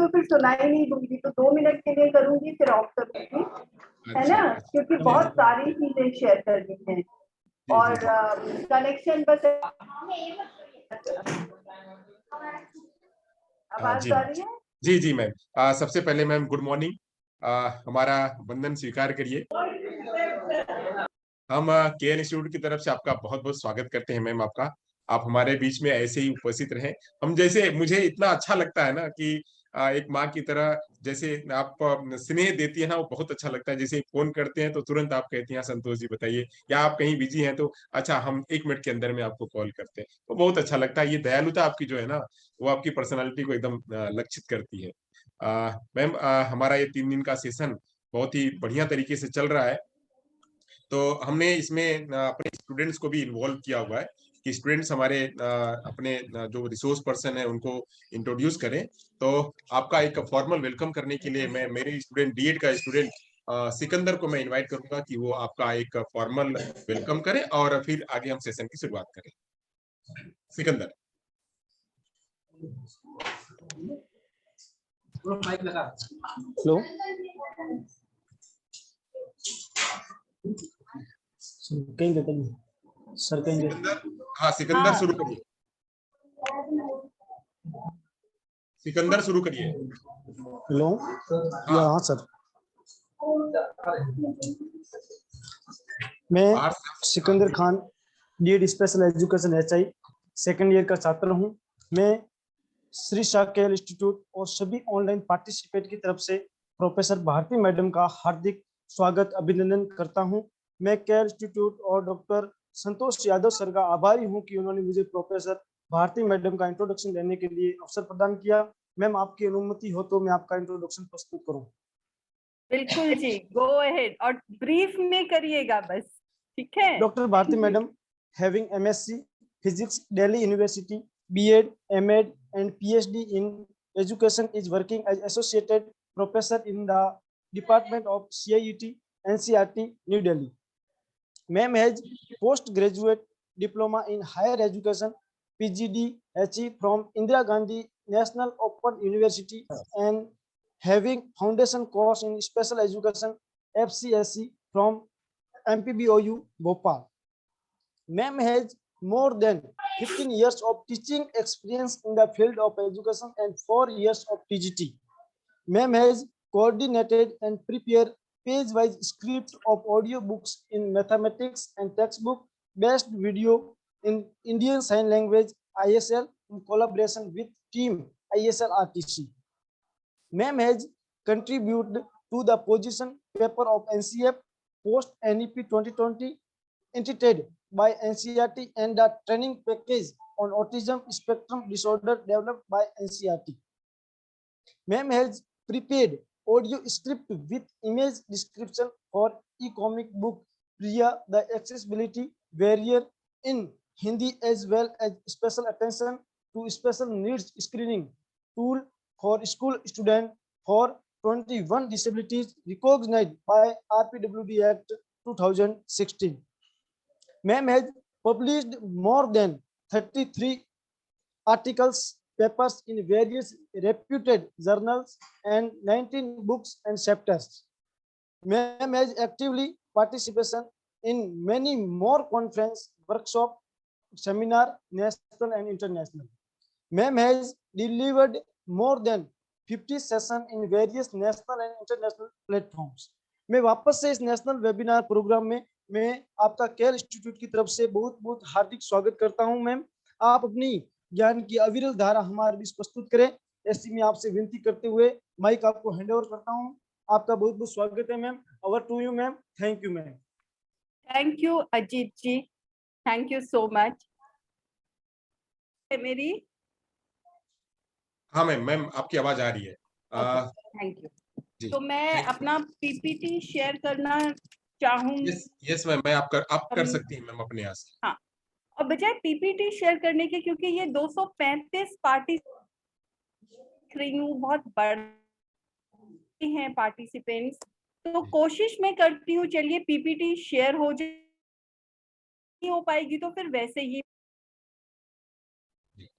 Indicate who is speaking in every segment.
Speaker 1: तो फिर सुनाई नहीं दूंगी, तो 2 मिनट के लिए करूंगी फिर ऑफ करूंगी, है
Speaker 2: अच्छा,
Speaker 1: ना,
Speaker 2: अच्छा।
Speaker 1: क्योंकि
Speaker 2: जी,
Speaker 1: बहुत
Speaker 2: जी,
Speaker 1: सारी चीजें शेयर करनी है
Speaker 2: जी, जी,
Speaker 1: और
Speaker 2: जी।
Speaker 1: कनेक्शन बस
Speaker 2: जी
Speaker 1: आवाज आ
Speaker 2: मैम।
Speaker 1: रही है।
Speaker 2: जी, जी मैम। सबसे पहले मैम गुड मॉर्निंग। हमारा वंदन स्वीकार करिए। हम केयर इंस्टीट्यूट की तरफ से आपका बहुत बहुत स्वागत करते हैं मैम आपका। आप हमारे बीच में ऐसे ही उपस्थित रहें। हम जैसे मुझे इतना अच्छा लगता है ना कि एक माँ की तरह जैसे आप स्नेह देती है ना, वो बहुत अच्छा लगता है। जैसे फोन करते हैं तो तुरंत आप कहती हैं संतोष जी बताइए, या आप कहीं बिजी हैं तो अच्छा हम 1 मिनट के अंदर में आपको कॉल करते हैं, तो बहुत अच्छा लगता है। ये दयालुता आपकी जो है ना, वो आपकी पर्सनालिटी को एकदम लक्षित करती है। मैम, हमारा ये 3 दिन का सेशन बहुत ही बढ़िया तरीके से चल रहा है। तो हमने इसमें अपने स्टूडेंट्स को भी इन्वॉल्व किया हुआ है कि स्टूडेंट्स हमारे अपने जो रिसोर्स पर्सन है उनको इंट्रोड्यूस करें। तो आपका एक फॉर्मल वेलकम करने के लिए मैं मेरे स्टूडेंट डीएड का स्टूडेंट सिकंदर को मैं इनवाइट करूंगा कि वो आपका एक फॉर्मल वेलकम करें और फिर आगे हम सेशन की शुरुआत करें। सिकंदर।
Speaker 3: हेलो कहीं देते नहीं सर, कहीं देते।
Speaker 2: सिकंदर, हाँ सिकंदर
Speaker 1: हाँ
Speaker 2: शुरू करिए। सिकंदर शुरू करिए।
Speaker 3: हेलो या
Speaker 2: हाँ।
Speaker 3: हाँ सर, मैं
Speaker 2: बाहर
Speaker 3: Sikandar Khan, DEd special education HI second year का छात्र हूं। मैं श्री शाह केएल इंस्टीट्यूट और सभी ऑनलाइन पार्टिसिपेट की तरफ से प्रोफेसर भारती मैडम का हार्दिक स्वागत अभिनंदन करता हूं। मैं केएल इंस्टीट्यूट और डॉक्टर संतोष यादव सर का आभारी हूं कि उन्होंने मुझे प्रोफेसर भारती मैडम का इंट्रोडक्शन देने के लिए अवसर प्रदान किया। मैम, आपकी अनुमति हो तो मैं आपका इंट्रोडक्शन प्रस्तुत करूं।
Speaker 1: बिल्कुल जी, गो अहेड और ब्रीफ में करिएगा बस, ठीक है।
Speaker 3: Dr. Bharti Madam, having MSc Physics, Delhi University, B.Ed, M.Ed, and PhD in Education, is working as Associated Professor in the Department of CIET, NCERT, New Delhi. Ma'am has postgraduate diploma in higher education, PGD, HE from Indira Gandhi National Open University, and having foundation course in special education, FCSC from MPBOU Bhopal. Ma'am has more than 15 years of teaching experience in the field of education and 4 years of TGT. Ma'am has coordinated and prepared page-wise script of audio books in mathematics and textbook-based video in Indian Sign Language ISL in collaboration with Team ISL RTC. Ma'am has contributed to the position paper of NCF post NEP 2020 entitled by NCERT and the training package on autism spectrum disorder developed by NCERT. Ma'am has prepared audio script with image description for e-comic book Priya the Accessibility Barrier in Hindi, as well as special attention to special needs screening tool for school student for 21 disabilities recognized by RPWD Act 2016. Ma'am has published more than 33 articles, papers in various reputed journals and 19 books and chapters. Ma'am has actively participation in many more conference, workshop, seminar, national and international. Ma'am has delivered more than 50 sessions in various national and international platforms. मैं वापस से इस national webinar programme में मैं आपका care institute की तरफ से बहुत बहुत हार्दिक स्वागत करता हूं। मैम, आप अपनी ज्ञान की अविरल धारा हमारे बीच प्रस्तुत करें, ऐसी मैं आपसे विनती करते हुए माइक आपको हैंड ओवर करता हूं। आपका बहुत बहुत स्वागत है ma'am. Over to you ma'am. Thank you ma'am.
Speaker 1: Thank you Ajit ji, thank you so much. मेरी
Speaker 2: हाँ मैम, मैम आपकी आवाज आ रही है।
Speaker 1: Thank you.
Speaker 2: जी,
Speaker 1: तो मैं अपना पीपीटी शेयर करना चाहूंगी।
Speaker 2: यस यस मैम, मैं आप कर सकती हैं मैम अपने यहाँ से।
Speaker 1: हाँ, और बजाय पीपीटी शेयर करने के, क्योंकि ये 235 पार्टी रही हूँ, बहुत बड़े हैं पार्टिसिपेंट्स, तो कोशिश मैं करती हूँ चलिए पीपीटी शेयर हो जाए, नहीं हो पाएगी तो फिर वैसे ही,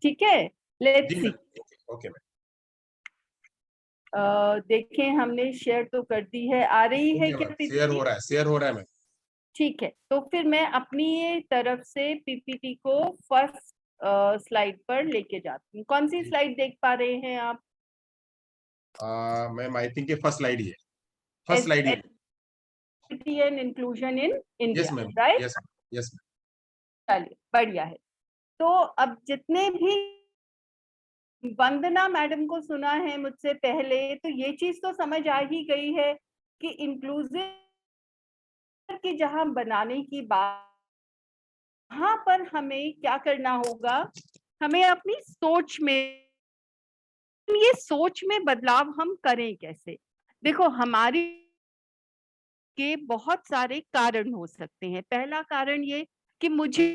Speaker 1: ठीक है, लेट्स
Speaker 2: जी
Speaker 1: सी।
Speaker 2: Ma'am, okay ma'am.
Speaker 1: देखें, हमने शेयर तो कर दी है, आ रही है क्या
Speaker 2: शेयर हो
Speaker 1: पीपीटी?
Speaker 2: रहा है, शेयर हो रहा है मैम।
Speaker 1: ठीक है, तो फिर मैं अपनी तरफ से पीपीटी को फर्स्ट स्लाइड पर लेके जाती हूँ। कौन सी स्लाइड देख पा रहे हैं आप?
Speaker 2: Ma'am I think first slide ही है, फर्स्ट स्लाइड ही है।
Speaker 1: Equity and inclusion in
Speaker 2: yes
Speaker 1: India,
Speaker 2: ma'am,
Speaker 1: right?
Speaker 2: Yes yes.
Speaker 1: चलिए, बढ़िया है। तो अब जितने भी वंदना मैडम को सुना है मुझसे पहले, तो ये चीज तो समझ आ ही गई है कि इंक्लूसिव की जहां बनाने की बात, वहां पर हमें क्या करना होगा, हमें अपनी सोच में, ये सोच में बदलाव हम करें कैसे? देखो, हमारी के बहुत सारे कारण हो सकते हैं। पहला कारण ये कि मुझे,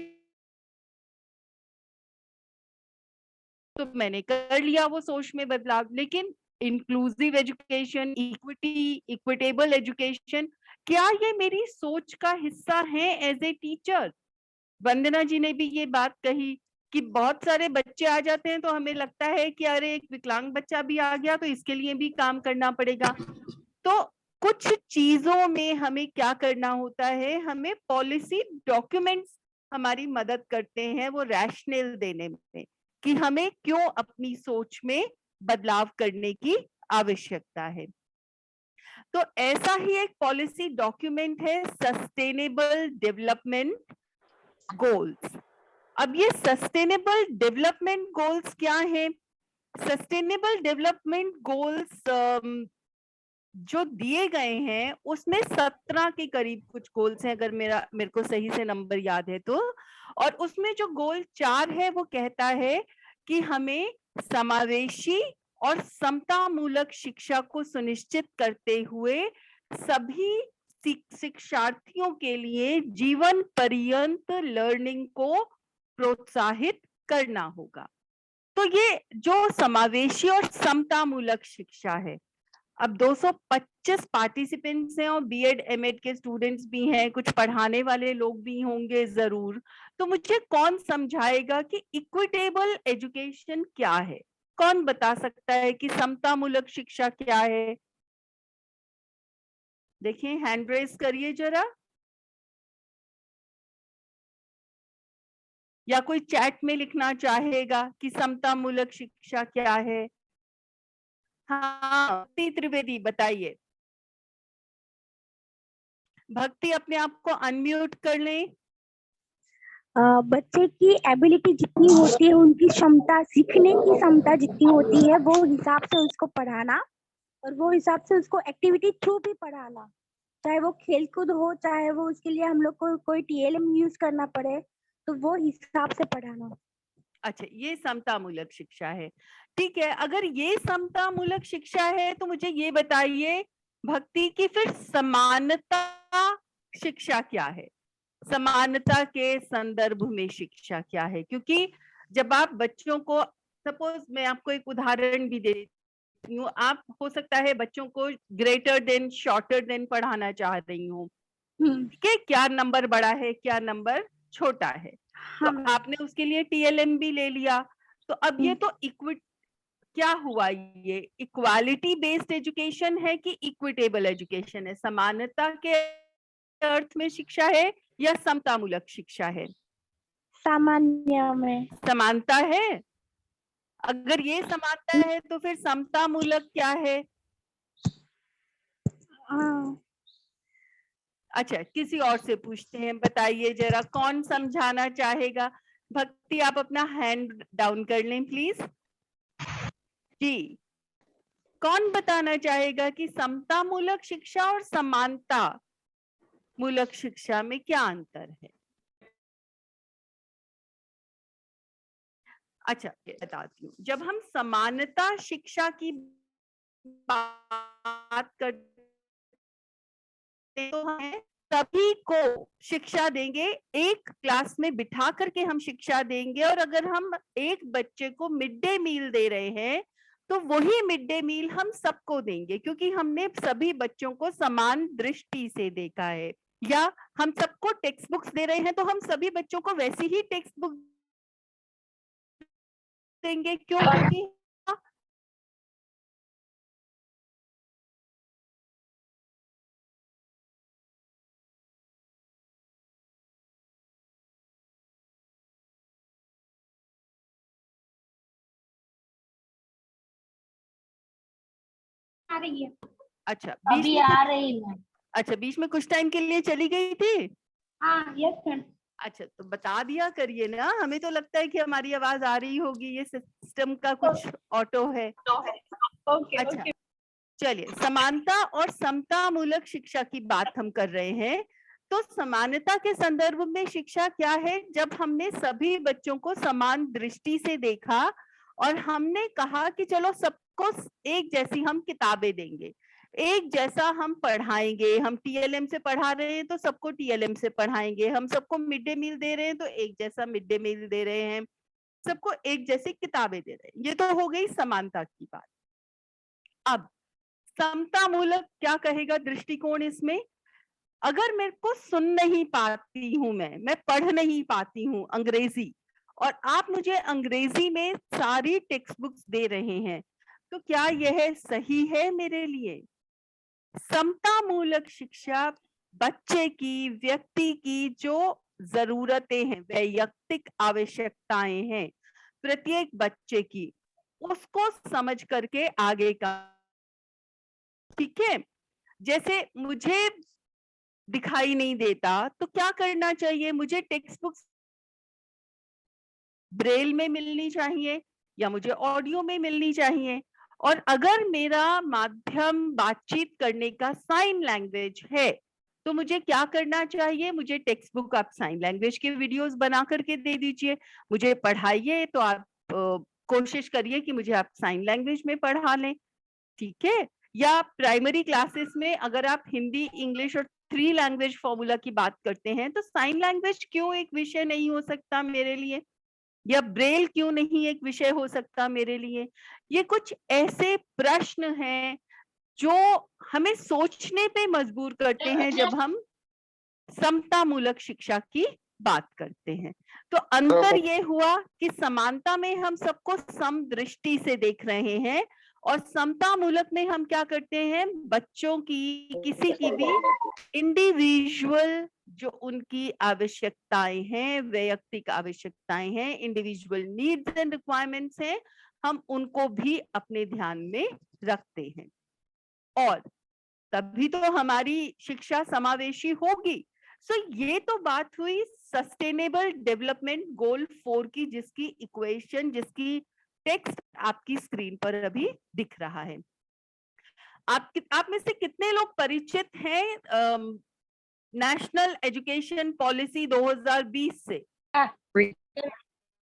Speaker 1: तो मैंने कर लिया वो सोच में बदलाव, लेकिन inclusive education, equity, equitable education, क्या ये मेरी सोच का हिस्सा है एज ए टीचर? वंदना जी ने भी ये बात कही कि बहुत सारे बच्चे आ जाते हैं तो हमें लगता है कि अरे एक विकलांग बच्चा भी आ गया तो इसके लिए भी काम करना पड़ेगा। तो कुछ चीजों में हमें क्या करना होता है, हमें पॉलिसी डॉक्यूमेंट्स हमारी मदद करते हैं वो रैशनल देने में कि हमें क्यों अपनी सोच में बदलाव करने की आवश्यकता है। तो ऐसा ही एक पॉलिसी डॉक्यूमेंट है सस्टेनेबल डेवलपमेंट गोल्स। अब ये सस्टेनेबल डेवलपमेंट गोल्स क्या है? सस्टेनेबल डेवलपमेंट गोल्स जो दिए गए हैं उसमें 17 के करीब कुछ गोल्स हैं, अगर मेरे को सही से नंबर याद है तो। और उसमें जो गोल 4 है वो कहता है कि हमें समावेशी और समतामूलक शिक्षा को सुनिश्चित करते हुए सभी शिक्षार्थियों के लिए जीवन पर्यंत लर्निंग को प्रोत्साहित करना होगा। तो ये जो समावेशी और समतामूलक शिक्षा है, अब 225 पार्टिसिपेंट्स हैं और बीएड एमएड के स्टूडेंट्स भी हैं, कुछ पढ़ाने वाले लोग भी होंगे जरूर। तो मुझे कौन समझाएगा कि इक्विटेबल एजुकेशन क्या है? कौन बता सकता है कि समतामूलक शिक्षा क्या है? देखिए, हैंड रेज करिए जरा, या कोई चैट में लिखना चाहेगा कि समतामूलक शिक्षा क्या है। हाँ, भक्ति त्रिवेदी बताइए। भक्ति, अपने आप को अनम्यूट कर लें।
Speaker 4: बच्चे की एबिलिटी जितनी होती है, उनकी क्षमता, सीखने की क्षमता जितनी होती है, वो हिसाब से उसको पढ़ाना, और वो हिसाब से उसको एक्टिविटी थ्रू भी पढ़ाना, चाहे वो खेलकूद हो, चाहे वो उसके लिए हम लोग को कोई टीएलएम यूज करना पड़े, तो वो हिसाब से पढ़ाना।
Speaker 1: अच्छा, ये समतामूलक शिक्षा है। ठीक है, अगर ये समतामूलक शिक्षा है तो मुझे ये बताइए भक्ति की फिर समानता शिक्षा क्या है? समानता के संदर्भ में शिक्षा क्या है? क्योंकि जब आप बच्चों को, सपोज मैं आपको एक उदाहरण भी दे देती हूँ, आप हो सकता है बच्चों को ग्रेटर देन शॉर्टर देन पढ़ाना चाह रही हूँ, ठीक है, क्या नंबर बड़ा है क्या नंबर छोटा है, तो
Speaker 4: हाँ।
Speaker 1: आपने उसके लिए टीएलएम भी ले लिया। तो अब ये तो क्या हुआ, ये इक्वालिटी बेस्ड एजुकेशन है कि इक्विटेबल एजुकेशन है? समानता के अर्थ में शिक्षा है या समतामूलक शिक्षा है?
Speaker 4: सामान्य में
Speaker 1: समानता है। अगर ये समानता है तो फिर समतामूलक क्या है? अच्छा, किसी और से पूछते हैं, बताइए जरा कौन समझाना चाहेगा? भक्ति, आप अपना हैंड डाउन कर लें प्लीज। जी, कौन बताना चाहेगा कि समतामूलक शिक्षा और समानता मूलक शिक्षा में क्या अंतर है? अच्छा, बताती हूँ। जब हम समानता शिक्षा की बात करते हैं तो हमें सभी को शिक्षा देंगे, एक क्लास में बिठा करके हम शिक्षा देंगे, और अगर हम एक बच्चे को मिड डे मील दे रहे हैं तो वही मिड डे मील हम सबको देंगे, क्योंकि हमने सभी बच्चों को समान दृष्टि से देखा है। या हम सबको टेक्स्ट बुक्स दे रहे हैं तो हम सभी बच्चों को वैसी ही टेक्स्ट बुक देंगे। क्यों? क्योंकि
Speaker 4: आ रही है।
Speaker 1: अच्छा, बीच
Speaker 4: अभी
Speaker 1: में
Speaker 4: आ रही है।
Speaker 1: अच्छा, बीच में कुछ टाइम के लिए चली गई थी।
Speaker 4: हाँ, यस मैम।
Speaker 1: अच्छा, तो बता दिया करिए ना, हमें तो लगता है कि हमारी आवाज आ रही होगी, ये सिस्टम का कुछ ऑटो है।
Speaker 4: ओके
Speaker 1: अच्छा,
Speaker 4: ओके।
Speaker 1: चलिए, समानता और समता मूलक शिक्षा की बात हम कर रहे हैं। तो समानता के संदर्भ में शिक्षा क्या है? जब हमने सभी बच्चों को समान दृष्टि से देखा और हमने कहा कि चलो सबको एक जैसी हम किताबें देंगे, एक जैसा हम पढ़ाएंगे। हम टीएलएम से पढ़ा रहे हैं तो सबको टीएलएम से पढ़ाएंगे, हम सबको मिड डे मील दे रहे हैं तो एक जैसा मिड डे मील दे रहे हैं, सबको एक जैसी किताबें दे रहे हैं। ये तो हो गई समानता की बात। अब समता मूलक क्या कहेगा दृष्टिकोण इसमें? अगर मेरे को सुन नहीं पाती हूं, मैं पढ़ नहीं पाती हूं अंग्रेजी, और आप मुझे अंग्रेजी में सारी टेक्स्ट बुक्स दे रहे हैं, तो क्या यह सही है मेरे लिए? समता मूलक शिक्षा बच्चे की, व्यक्ति की जो जरूरतें हैं, वैयक्तिक आवश्यकताएं हैं प्रत्येक बच्चे की, उसको समझ करके आगे का। ठीक है, जैसे मुझे दिखाई नहीं देता तो क्या करना चाहिए? मुझे टेक्स्ट बुक्स ब्रेल में मिलनी चाहिए या मुझे ऑडियो में मिलनी चाहिए? और अगर मेरा माध्यम बातचीत करने का साइन लैंग्वेज है तो मुझे क्या करना चाहिए? मुझे टेक्स्ट बुक आप साइन लैंग्वेज के वीडियोस बना करके दे दीजिए। मुझे पढ़ाइए तो आप कोशिश करिए कि मुझे आप साइन लैंग्वेज में पढ़ा लें। ठीक है, या प्राइमरी क्लासेस में अगर आप हिंदी, इंग्लिश और 3 लैंग्वेज फॉर्मूला की बात करते हैं तो साइन लैंग्वेज क्यों एक विषय नहीं हो सकता मेरे लिए? या ब्रेल क्यों नहीं एक विषय हो सकता मेरे लिए? ये कुछ ऐसे प्रश्न हैं जो हमें सोचने पे मजबूर करते हैं जब हम समता मूलक शिक्षा की बात करते हैं। तो अंतर ये हुआ कि समानता में हम सबको सम दृष्टि से देख रहे हैं और समता मूलक में हम क्या करते हैं? बच्चों की, किसी की भी इंडिविजुअल जो उनकी आवश्यकताएं हैं, वैयक्तिक आवश्यकताएं हैं, इंडिविजुअल नीड्स एंड रिक्वायरमेंट्स हैं, हम उनको भी अपने ध्यान में रखते हैं। और तभी तो हमारी शिक्षा समावेशी होगी। सो ये तो बात हुई सस्टेनेबल डेवलपमेंट गोल 4 की, जिसकी इक्वेशन, जिसकी टेक्स्ट आपकी स्क्रीन पर अभी दिख रहा है। आप में से कितने लोग परिचित हैं नेशनल एजुकेशन पॉलिसी 2020 से?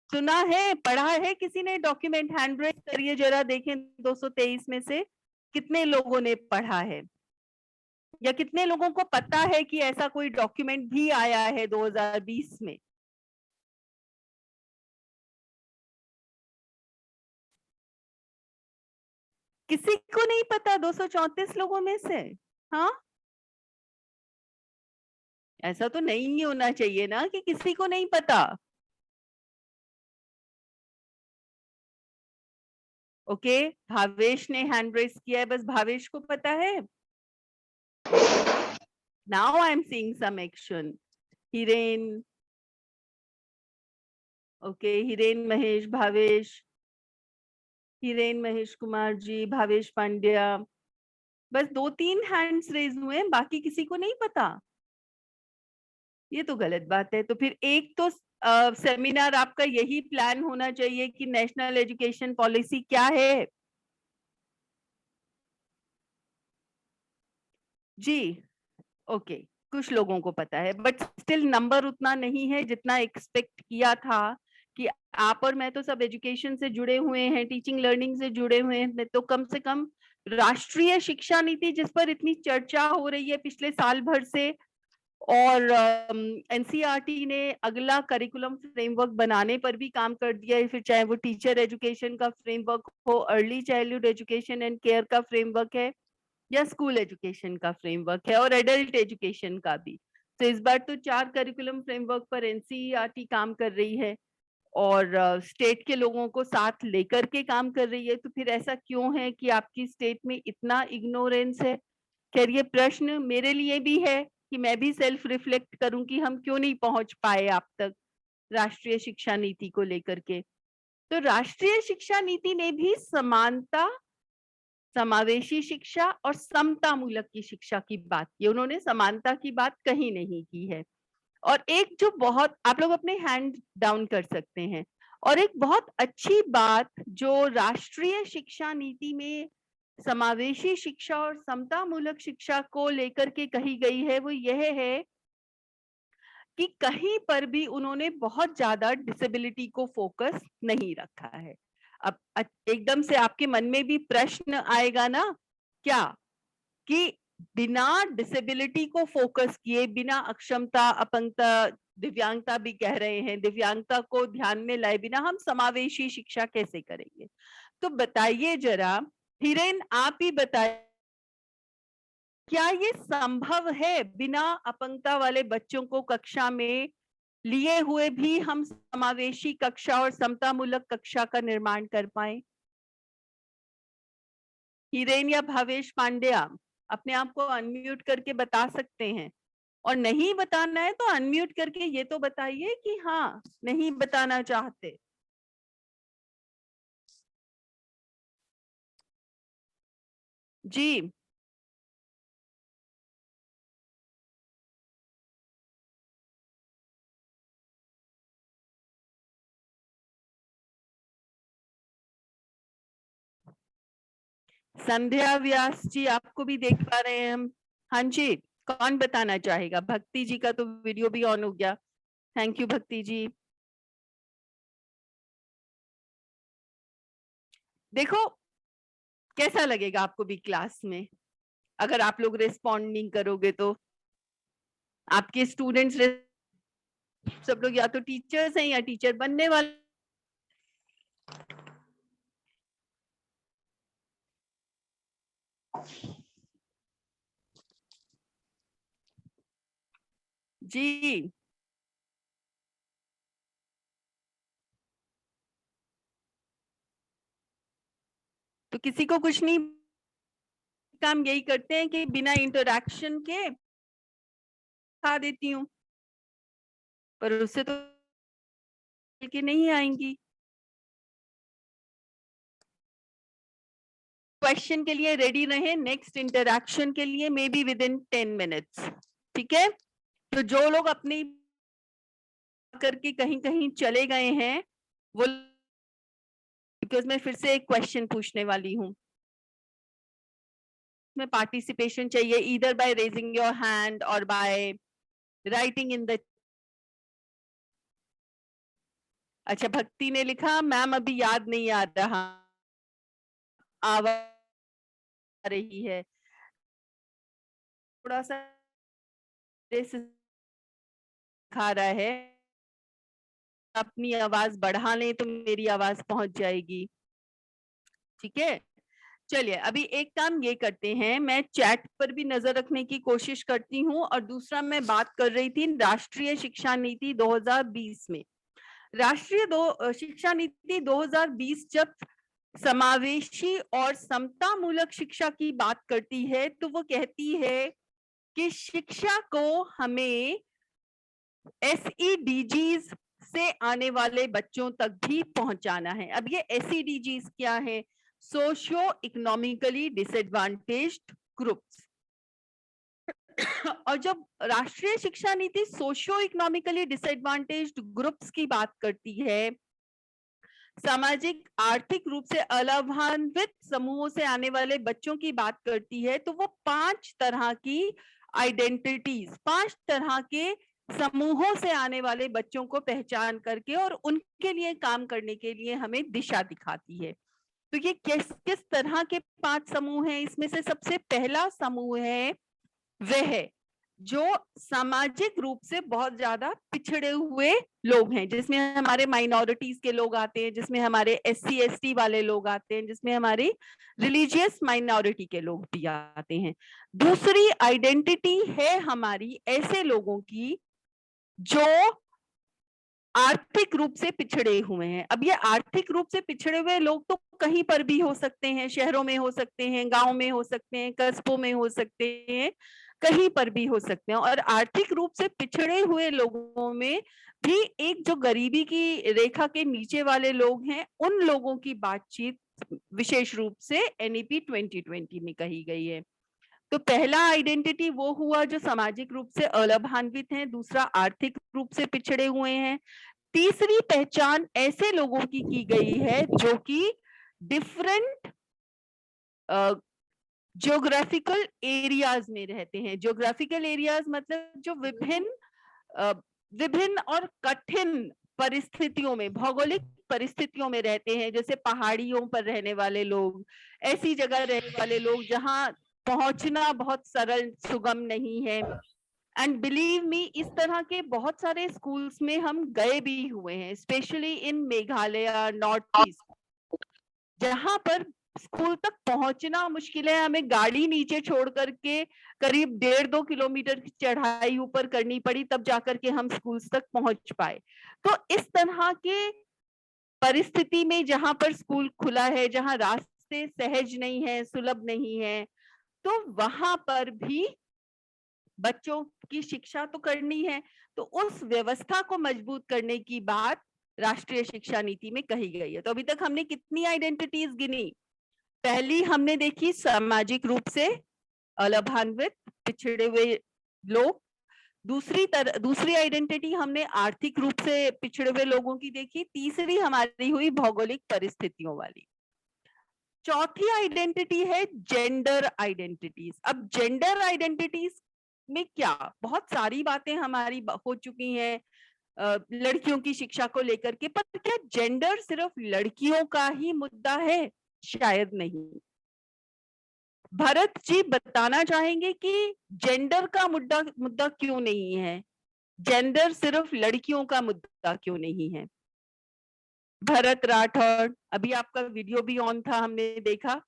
Speaker 1: सुना है, पढ़ा है किसी ने? डॉक्यूमेंट हैंड रेज करिए जरा, देखें 223 में से कितने लोगों ने पढ़ा है, या कितने लोगों को पता है कि ऐसा कोई डॉक्यूमेंट भी आया है 2020 में? किसी को नहीं पता 234 लोगों में से? हाँ, ऐसा तो नहीं होना चाहिए ना कि किसी को नहीं पता। ओके, भावेश ने हैंड रेज किया है, बस भावेश को पता है। Now I am seeing some action. Hiren, okay, Hiren Mahesh, Bhavesh, Hiren Mahesh Kumar ji, Bhavesh Pandya, बस 2-3 हैंड्स रेज हुए हैं, बाकी किसी को नहीं पता। ये तो गलत बात है। तो फिर एक तो सेमिनार आपका यही प्लान होना चाहिए कि नेशनल एजुकेशन पॉलिसी क्या है। जी, ओके, कुछ लोगों को पता है, बट स्टिल नंबर उतना नहीं है जितना एक्सपेक्ट किया था कि आप और मैं तो सब एजुकेशन से जुड़े हुए हैं, टीचिंग लर्निंग से जुड़े हुए हैं, तो कम से कम राष्ट्रीय शिक्षा नीति जिस पर इतनी चर्चा हो रही है पिछले साल भर से, और एनसीईआरटी ने अगला करिकुलम फ्रेमवर्क बनाने पर भी काम कर दिया है, फिर चाहे वो टीचर एजुकेशन का फ्रेमवर्क हो, early childhood education and care का फ्रेमवर्क है, या स्कूल एजुकेशन का फ्रेमवर्क है, और एडल्ट एजुकेशन का भी। तो इस बार तो 4 करिकुलम फ्रेमवर्क पर एनसीईआरटी काम कर रही है और स्टेट के लोगों को साथ लेकर के काम कर रही है। तो फिर ऐसा क्यों है कि आपकी स्टेट में इतना इग्नोरेंस है? खैर, ये प्रश्न मेरे लिए भी है कि मैं भी सेल्फ रिफ्लेक्ट करूं कि हम क्यों नहीं पहुंच पाए आप तक राष्ट्रीय शिक्षा नीति को लेकर के। तो राष्ट्रीय शिक्षा नीति ने भी समानता समावेशी शिक्षा और समता मूलक की शिक्षा की बात की, उन्होंने समानता की बात कहीं नहीं की है। और एक जो बहुत, आप लोग अपने हैंड डाउन कर सकते हैं, और एक बहुत अच्छी बात जो राष्ट्रीय शिक्षा नीति में समावेशी शिक्षा और समता मूलक शिक्षा को लेकर के कही गई है, वो यह है कि कहीं पर भी उन्होंने बहुत ज्यादा डिसेबिलिटी को फोकस नहीं रखा है। अब एकदम से आपके मन में भी प्रश्न आएगा ना, क्या कि बिना डिसेबिलिटी को फोकस किए, बिना अक्षमता, अपंगता, दिव्यांगता भी कह रहे हैं, दिव्यांगता को ध्यान में लाए बिना हम समावेशी शिक्षा कैसे करेंगे? तो बताइए जरा, हिरेन आप ही बताइए, क्या ये संभव है बिना अपंगता वाले बच्चों को कक्षा में लिए हुए भी हम समावेशी कक्षा और समतामूलक कक्षा का निर्माण कर पाए? हिरेन या भावेश पांड्या अपने आप को अनम्यूट करके बता सकते हैं, और नहीं बताना है तो अनम्यूट करके ये तो बताइए कि हाँ नहीं बताना चाहते। जी संध्या व्यास जी, आपको भी देख पा रहे हैं हम। हाँ जी, कौन बताना चाहेगा? भक्ति जी का तो वीडियो भी ऑन हो गया। थैंक यू भक्ति जी। देखो कैसा लगेगा आपको भी क्लास में अगर आप लोग रिस्पॉन्ड नहीं करोगे तो? आपके स्टूडेंट्स सब लोग या तो टीचर्स हैं या टीचर बनने वाले। जी तो किसी को कुछ नहीं, काम यही करते हैं कि बिना इंटरैक्शन के खा देती हूँ, पर उससे तो के नहीं आएंगी। क्वेश्चन के लिए रेडी रहे, नेक्स्ट इंटरैक्शन के लिए may be with in 10 minutes. ठीक है, तो जो लोग अपनी करके कहीं कहीं चले गए हैं वो, बिकॉज मैं फिर से एक क्वेश्चन पूछने वाली हूँ, में पार्टिसिपेशन चाहिए either by raising your hand और बाय राइटिंग इन द। अच्छा, भक्ति ने लिखा मैम अभी याद नहीं आ रहा, आ रही है थोड़ा सा खा रहा है, अपनी आवाज बढ़ा लें तो मेरी आवाज पहुंच जाएगी। ठीक है, चलिए अभी एक काम ये करते हैं, मैं चैट पर भी नजर रखने की कोशिश करती हूँ, और दूसरा मैं बात कर रही थी राष्ट्रीय शिक्षा नीति 2020 में। राष्ट्रीय शिक्षा नीति 2020 जब समावेशी और समतामूलक शिक्षा की बात करती है तो वो कहती है कि शिक्षा को हमें SEDGs से आने वाले बच्चों तक भी पहुंचाना है। अब ये SEDGs क्या है? Socio economically disadvantaged groups. और जब राष्ट्रीय शिक्षा नीति सोशियो इकोनॉमिकली डिसएडवांटेज्ड ग्रुप्स की बात करती है, सामाजिक आर्थिक रूप से अलाभान्वित समूहों से आने वाले बच्चों की बात करती है, तो वो 5 तरह की आइडेंटिटीज, 5 तरह के समूहों से आने वाले बच्चों को पहचान करके और उनके लिए काम करने के लिए हमें दिशा दिखाती है। तो ये किस किस तरह के 5 समूह हैं? इसमें से सबसे पहला समूह है वह जो सामाजिक रूप से बहुत ज्यादा पिछड़े हुए लोग हैं, जिसमें हमारे माइनॉरिटीज के लोग आते हैं, जिसमें हमारे SC ST वाले लोग आते हैं, जिसमें हमारी रिलीजियस माइनॉरिटी के लोग भी आते हैं। दूसरी आइडेंटिटी है हमारी ऐसे लोगों की जो आर्थिक रूप से पिछड़े हुए हैं। अब ये आर्थिक रूप से पिछड़े हुए लोग तो कहीं पर भी हो सकते हैं, शहरों में हो सकते हैं, गांव में हो सकते हैं, कस्बों में हो सकते हैं, कहीं पर भी हो सकते हैं। और आर्थिक रूप से पिछड़े हुए लोगों में भी एक जो गरीबी की रेखा के नीचे वाले लोग हैं, उन लोगों की बातचीत विशेष रूप से NEP 2020 में कही गई है। तो पहला आइडेंटिटी वो हुआ जो सामाजिक रूप से अलाभान्वित हैं, दूसरा आर्थिक रूप से पिछड़े हुए हैं, तीसरी पहचान ऐसे लोगों की गई है जो कि डिफरेंट ज्योग्राफिकल एरियाज में रहते हैं। ज्योग्राफिकल एरियाज मतलब जो विभिन्न और कठिन परिस्थितियों में, भौगोलिक परिस्थितियों में रहते हैं, जैसे पहाड़ियों पर रहने वाले लोग, ऐसी जगह रहने वाले लोग जहां पहुंचना बहुत सरल सुगम नहीं है। एंड बिलीव मी, इस तरह के बहुत सारे स्कूल्स में हम गए भी हुए हैं, specially in Meghalaya, north east, जहां पर स्कूल तक पहुंचना मुश्किल है। हमें गाड़ी नीचे छोड़ करके करीब 1.5-2 किलोमीटर की चढ़ाई ऊपर करनी पड़ी, तब जाकर के हम स्कूल्स तक पहुंच पाए। तो इस तरह के परिस्थिति में जहां पर स्कूल खुला है, जहां रास्ते सहज नहीं है, सुलभ नहीं है, तो वहां पर भी बच्चों की शिक्षा तो करनी है। तो उस व्यवस्था को मजबूत करने की बात राष्ट्रीय शिक्षा नीति में कही गई है। तो अभी तक हमने कितनी आइडेंटिटीज गिनी? पहली हमने देखी सामाजिक रूप से अलाभान्वित पिछड़े हुए लोग, दूसरी आइडेंटिटी हमने आर्थिक रूप से पिछड़े हुए लोगों की देखी, तीसरी हमारी हुई भौगोलिक परिस्थितियों वाली, चौथी आइडेंटिटी है जेंडर आइडेंटिटीज। अब जेंडर आइडेंटिटीज में क्या बहुत सारी बातें हमारी हो चुकी हैं लड़कियों की शिक्षा को लेकर के, पर क्या जेंडर सिर्फ लड़कियों का ही मुद्दा है? शायद नहीं। भरत जी बताना चाहेंगे कि जेंडर का मुद्दा क्यों नहीं है, जेंडर सिर्फ लड़कियों का मुद्दा क्यों नहीं है? भरत राठौड़, अभी आपका वीडियो भी ऑन था, हमने देखा।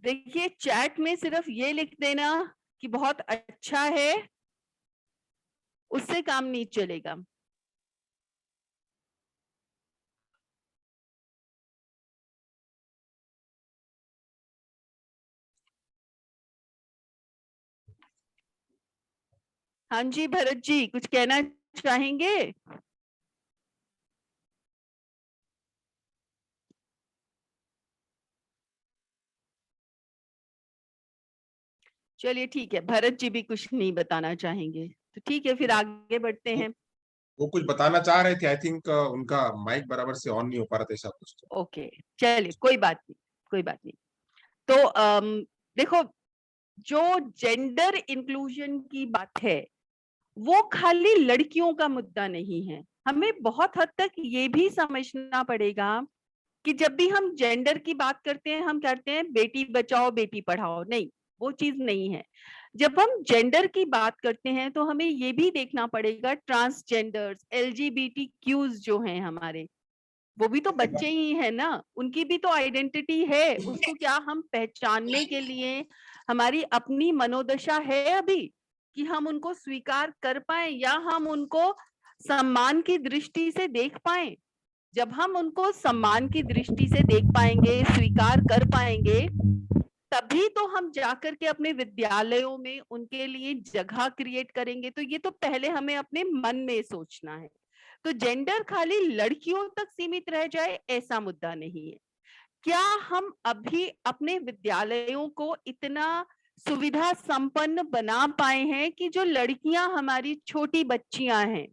Speaker 1: देखिए चैट में सिर्फ ये लिख देना कि बहुत अच्छा है, उससे काम नहीं चलेगा। हाँ जी भरत जी, कुछ कहना चाहेंगे? चलिए ठीक है, भरत जी भी कुछ नहीं बताना चाहेंगे, तो ठीक है फिर आगे बढ़ते हैं।
Speaker 2: वो कुछ बताना चाह रहे थे, आई थिंक उनका माइक बराबर से ऑन नहीं हो पा रहा था, ऐसा कुछ।
Speaker 1: ओके चलिए, कोई बात नहीं, कोई बात नहीं। तो देखो, जो जेंडर इंक्लूजन की बात है वो खाली लड़कियों का मुद्दा नहीं है। हमें बहुत हद तक ये भी समझना पड़ेगा कि जब भी हम जेंडर की बात करते हैं, हम कहते हैं बेटी बचाओ बेटी पढ़ाओ, नहीं, वो चीज नहीं है। जब हम जेंडर की बात करते हैं तो हमें ये भी देखना पड़ेगा ट्रांसजेंडर्स, LGBTQs जो हैं हमारे, वो भी तो बच्चे ही है ना, उनकी भी तो आइडेंटिटी है। उसको क्या हम पहचानने के लिए हमारी अपनी मनोदशा है अभी कि हम उनको स्वीकार कर पाए या हम उनको सम्मान की दृष्टि से देख पाए? जब हम उनको सम्मान की दृष्टि से देख पाएंगे, स्वीकार कर पाएंगे, तभी तो हम जाकर के अपने विद्यालयों में उनके लिए जगह क्रिएट करेंगे। तो ये तो पहले हमें अपने मन में सोचना है। तो जेंडर खाली लड़कियों तक सीमित रह जाए ऐसा मुद्दा नहीं है। क्या हम अभी अपने विद्यालयों को इतना सुविधा संपन्न बना पाए हैं कि जो लड़कियां हमारी छोटी बच्चियां हैं,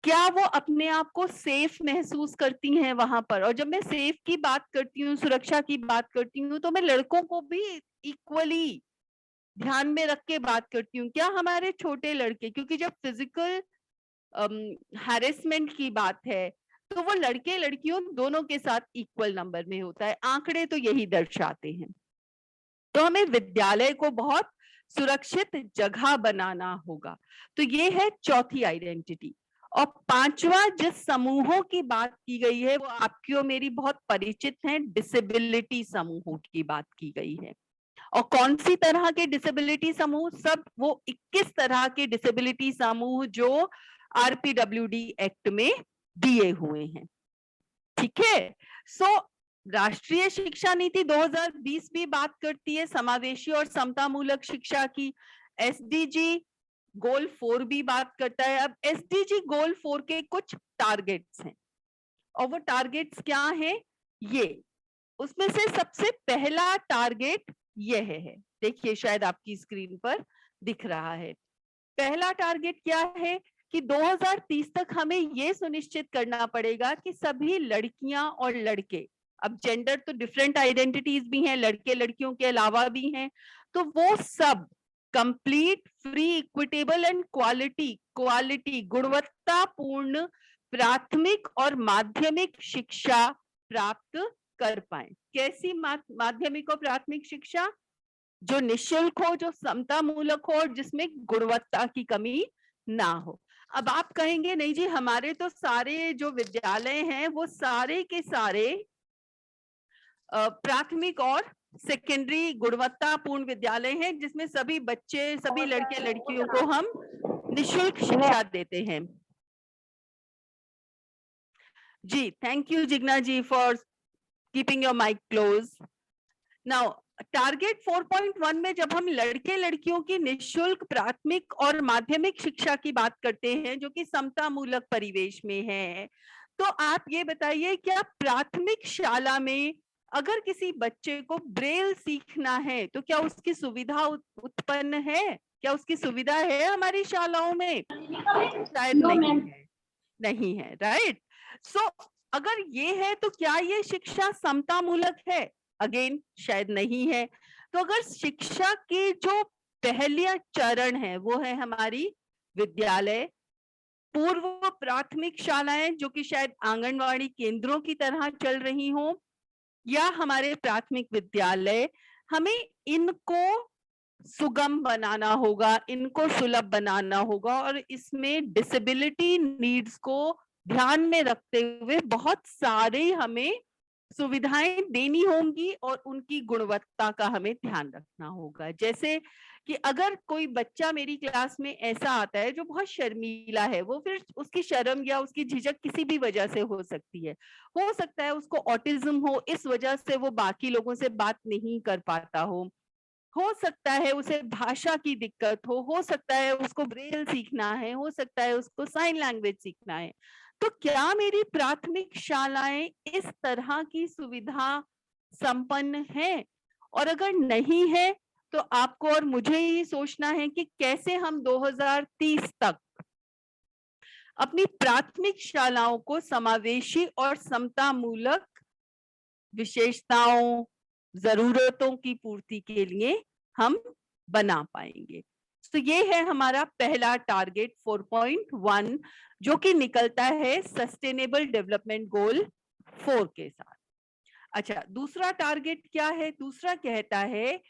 Speaker 1: क्या वो अपने आप को सेफ महसूस करती हैं वहां पर? और जब मैं सेफ की बात करती हूँ, सुरक्षा की बात करती हूँ, तो मैं लड़कों को भी इक्वली ध्यान में रख के बात करती हूँ। क्या हमारे छोटे लड़के, क्योंकि जब फिजिकल हैरेसमेंट की बात है तो वो लड़के लड़कियों दोनों के साथ इक्वल नंबर में होता है, आंकड़े तो यही दर्शाते हैं। तो हमें विद्यालय को बहुत सुरक्षित जगह बनाना होगा। तो ये है चौथी आइडेंटिटी। और पांचवा जिस समूहों की बात की गई है वो आपकी और मेरी बहुत परिचित हैं, डिसेबिलिटी समूहों की बात की गई है। और कौन सी तरह के डिसेबिलिटी समूह? सब वो 21 तरह के डिसेबिलिटी समूह जो RPWD एक्ट में दिए हुए हैं। ठीक है। सो राष्ट्रीय शिक्षा नीति 2020 भी बात करती है समावेशी और समतामूलक शिक्षा की। SDG गोल 4 भी बात करता है। अब एसडीजी गोल 4 के कुछ टारगेट्स हैं और वो टारगेट्स क्या हैं? ये उसमें से सबसे पहला टारगेट यह है, देखिए शायद आपकी स्क्रीन पर दिख रहा है। पहला टारगेट क्या है कि 2030 तक हमें ये सुनिश्चित करना पड़ेगा कि सभी लड़कियां और लड़के, अब जेंडर तो डिफरेंट आइडेंटिटीज भी हैं, लड़के लड़कियों के अलावा भी हैं, तो वो सब complete, free, equitable and quality गुणवत्तापूर्ण प्राथमिक और माध्यमिक शिक्षा प्राप्त कर पाए। कैसी माध्यमिक और प्राथमिक शिक्षा? जो निःशुल्क हो, जो समता मूलक हो और जिसमें गुणवत्ता की कमी ना हो। अब आप कहेंगे नहीं जी, हमारे तो सारे जो विद्यालय हैं वो सारे के सारे प्राथमिक और सेकेंडरी गुणवत्तापूर्ण विद्यालय हैं, जिसमें सभी बच्चे, सभी लड़के लड़कियों को हम निःशुल्क शिक्षा देते हैं। जी, thank you Jigna ji for keeping your mic close. Now target 4.1 में जब हम लड़के लड़कियों की निःशुल्क प्राथमिक और माध्यमिक शिक्षा की बात करते हैं, जो कि समता मूलक परिवेश में है, तो आप ये बताइए, क्या प्राथमिक शाला में अगर किसी बच्चे को ब्रेल सीखना है तो क्या उसकी सुविधा उत्पन्न है? क्या उसकी सुविधा है हमारी शालाओं में? शायद नहीं है, राइट? सो अगर ये है तो क्या ये शिक्षा समता मूलक है? अगेन शायद नहीं है। तो अगर शिक्षा की जो पहला चरण है वो है हमारी विद्यालय, पूर्व प्राथमिक शालाएं जो कि शायद आंगनवाड़ी केंद्रों की तरह चल रही हो, या हमारे प्राथमिक विद्यालय, हमें इनको सुगम बनाना होगा, इनको सुलभ बनाना होगा और इसमें डिसेबिलिटी नीड्स को ध्यान में रखते हुए बहुत सारे हमें सुविधाएं देनी होंगी और उनकी गुणवत्ता का हमें ध्यान रखना होगा। जैसे कि अगर कोई बच्चा मेरी क्लास में ऐसा आता है जो बहुत शर्मीला है, वो फिर उसकी शर्म या उसकी झिझक किसी भी वजह से हो सकती है। हो सकता है उसको ऑटिज्म हो, इस वजह से वो बाकी लोगों से बात नहीं कर पाता हो सकता है उसे भाषा की दिक्कत हो सकता है उसको ब्रेल सीखना है, हो सकता है उसको साइन लैंग्वेज सीखना है। तो क्या मेरी प्राथमिक शालाएं इस तरह की सुविधा संपन्न है? और अगर नहीं है तो आपको और मुझे ही सोचना है कि कैसे हम 2030 तक अपनी प्राथमिक शालाओं को समावेशी और समता मूलक विशेषताओं, जरूरतों की पूर्ति के लिए हम बना पाएंगे। तो ये है हमारा पहला टारगेट 4.1, जो कि निकलता है सस्टेनेबल डेवलपमेंट गोल 4 के साथ। अच्छा, दूसरा टारगेट क्या है? दूसरा कहता है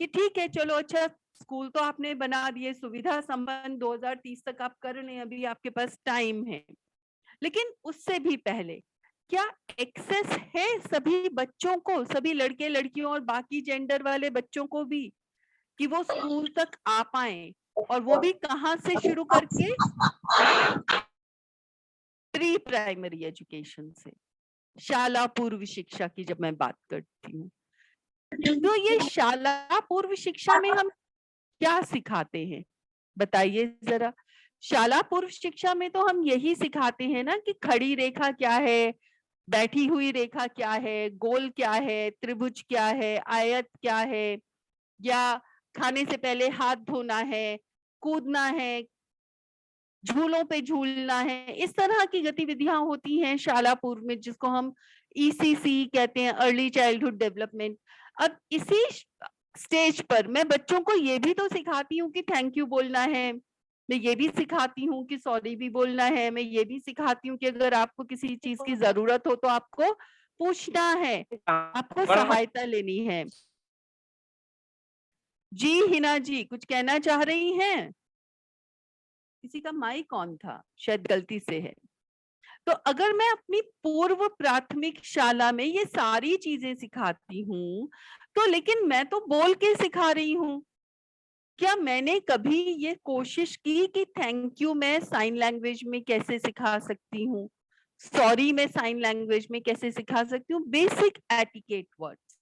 Speaker 1: कि ठीक है, चलो अच्छा, स्कूल तो आपने बना दिए, सुविधा संपन्न 2030 तक आप कर रहे हैं, अभी आपके पास टाइम है, लेकिन उससे भी पहले क्या एक्सेस है सभी बच्चों को, सभी लड़के लड़कियों और बाकी जेंडर वाले बच्चों को भी, कि वो स्कूल तक आ पाए? और वो भी कहां से शुरू करके? प्री प्राइमरी एजुकेशन से, शाला पूर्व शिक्षा की जब मैं बात करती हूँ, तो ये शाला पूर्व शिक्षा में हम क्या सिखाते हैं बताइए जरा। शाला पूर्व शिक्षा में तो हम यही सिखाते हैं ना कि खड़ी रेखा क्या है, बैठी हुई रेखा क्या है, गोल क्या है, त्रिभुज क्या है, आयत क्या है, या खाने से पहले हाथ धोना है, कूदना है, झूलों पे झूलना है। इस तरह की गतिविधियां होती हैं शाला पूर्व में, जिसको हम ECC कहते हैं, अर्ली चाइल्डहुड डेवलपमेंट। अब इसी स्टेज पर मैं बच्चों को ये भी तो सिखाती हूँ कि थैंक यू बोलना है, मैं ये भी सिखाती हूँ कि सॉरी भी बोलना है, मैं ये भी सिखाती हूँ कि अगर आपको किसी चीज की जरूरत हो तो आपको पूछना है, आपको सहायता लेनी है। जी हिना जी कुछ कहना चाह रही हैं? किसी का माइक ऑन था, शायद गलती से है। तो अगर मैं अपनी पूर्व प्राथमिक शाला में ये सारी चीजें सिखाती हूँ, तो लेकिन मैं तो बोल के सिखा रही हूँ, क्या मैंने कभी ये कोशिश की कि थैंक यू मैं साइन लैंग्वेज में कैसे सिखा सकती हूँ, सॉरी मैं साइन लैंग्वेज में कैसे सिखा सकती हूँ, बेसिक एटिकेट वर्ड्स।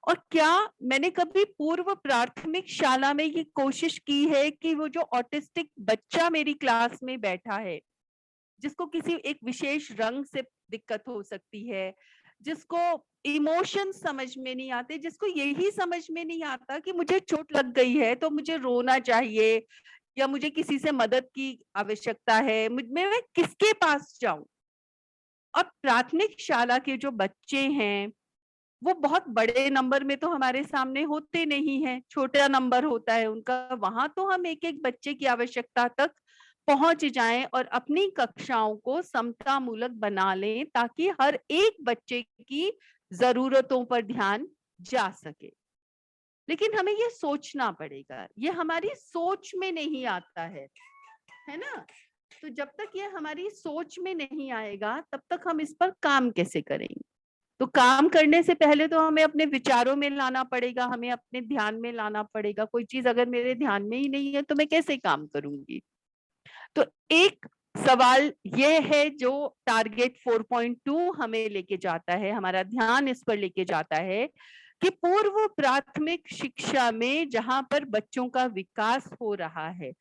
Speaker 1: और क्या मैंने कभी पूर्व प्राथमिक शाला में ये कोशिश की है कि वो जो ऑटिस्टिक बच्चा मेरी क्लास में बैठा है, जिसको किसी एक विशेष रंग से दिक्कत हो सकती है, जिसको इमोशन समझ में नहीं आते, जिसको यही समझ में नहीं आता कि मुझे चोट लग गई है तो मुझे रोना चाहिए या मुझे किसी से मदद की आवश्यकता है, मैं किसके पास जाऊं। और प्राथमिक शाला के जो बच्चे हैं वो बहुत बड़े नंबर में तो हमारे सामने होते नहीं हैं, छोटा नंबर होता है उनका। वहां तो हम एक एक बच्चे की आवश्यकता तक पहुंच जाएं और अपनी कक्षाओं को समता मूलक बना लें ताकि हर एक बच्चे की जरूरतों पर ध्यान जा सके। लेकिन हमें ये सोचना पड़ेगा, ये हमारी सोच में नहीं आता है ना। तो जब तक ये हमारी सोच में नहीं आएगा तब तक हम इस पर काम कैसे करेंगे। तो काम करने से पहले तो हमें अपने विचारों में लाना पड़ेगा, हमें अपने ध्यान में लाना पड़ेगा। कोई चीज अगर मेरे ध्यान में ही नहीं है तो मैं कैसे काम करूंगी। तो एक सवाल ये है जो टारगेट 4.2 हमें लेके जाता है, हमारा ध्यान इस पर लेके जाता है कि पूर्व प्राथमिक शिक्षा में जहां पर बच्चों का विकास हो रहा है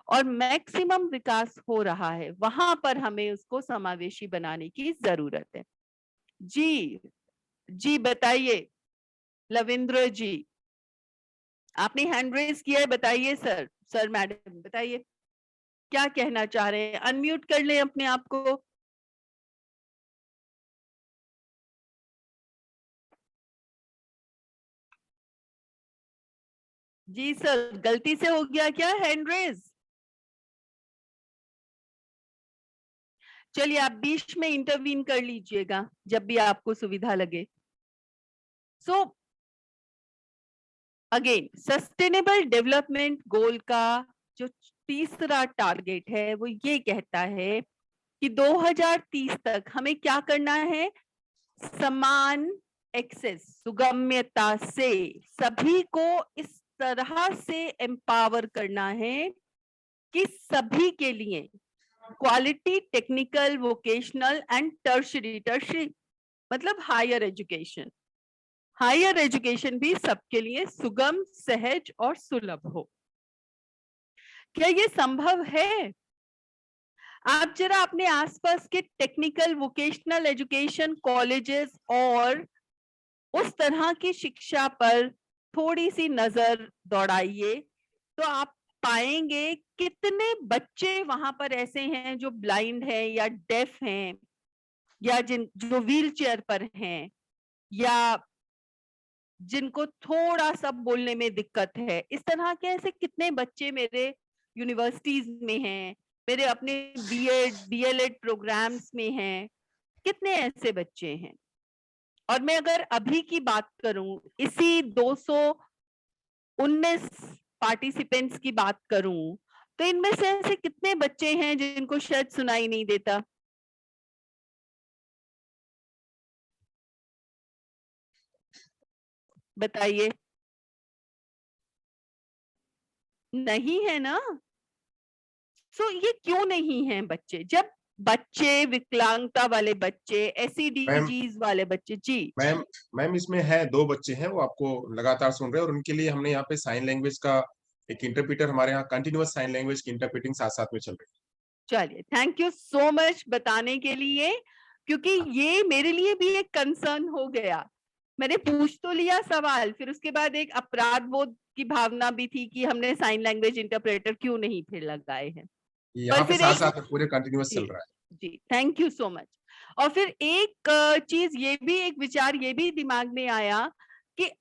Speaker 1: और मैक्सिमम विकास हो रहा है, वहां पर हमें उसको समावेशी बनाने की जरूरत है। जी बताइए लविंद्र जी, आपने हैंड रेज किया है, बताइए सर मैडम बताइए क्या कहना चाह रहे हैं। अनम्यूट कर लें अपने आप को। जी सर, गलती से हो गया क्या हैंड रेज? चलिए आप बीच में इंटरवीन कर लीजिएगा जब भी आपको सुविधा लगे। So again sustainable development goal का जो तीसरा टारगेट है वो ये कहता है कि 2030 तक हमें क्या करना है, समान एक्सेस, सुगम्यता से सभी को इस तरह से एम्पावर करना है कि सभी के लिए quality technical vocational and tertiary मतलब हायर एजुकेशन भी सबके लिए सुगम, सहज और सुलभ हो। क्या ये संभव है? आप जरा अपने आसपास के टेक्निकल वोकेशनल एजुकेशन कॉलेजेस और उस तरह की शिक्षा पर थोड़ी सी नजर दौड़ाइए तो आप पाएंगे कितने बच्चे वहां पर ऐसे हैं जो ब्लाइंड हैं या डेफ हैं या जो व्हील चेयर पर हैं या जिनको थोड़ा सा बोलने में दिक्कत है। इस तरह के ऐसे कितने बच्चे मेरे यूनिवर्सिटीज में हैं, मेरे अपने बीएड डीएलएड प्रोग्राम्स में हैं, कितने ऐसे बच्चे हैं। और मैं अगर अभी की बात करूं, इसी 219 पार्टिसिपेंट्स की बात करूं, तो इनमें से ऐसे कितने बच्चे हैं जिनको शायद सुनाई नहीं देता? बताइए, नहीं है ना? सो ये क्यों नहीं है बच्चे? जब बच्चे विकलांगता वाले बच्चे, एसईडीजीज वाले बच्चे। जी
Speaker 2: मैम इसमें है 2 बच्चे हैं वो आपको लगातार सुन रहे हैं और उनके लिए हमने यहाँ पे साइन लैंग्वेज का एक इंटरप्रेटर, हमारे यहाँ कंटिन्यूअस साइन लैंग्वेज की इंटरप्रेटिंग साथ साथ में चल रही है।
Speaker 1: चलिए, थैंक यू सो मच बताने के लिए, क्योंकि ये मेरे लिए भी एक कंसर्न हो गया। मैंने पूछ तो लिया सवाल, फिर उसके बाद एक अपराध बोध की भावना भी थी कि हमने साइन लैंग्वेज इंटरप्रेटर क्यों नहीं फिर लगाए हैं।
Speaker 2: यहाँ पे साथ साथ पूरे कंटिन्यूअस चल रहा है।
Speaker 1: जी थैंक यू सो मच। और फिर एक चीज ये भी, एक विचार ये भी दिमाग में आया कि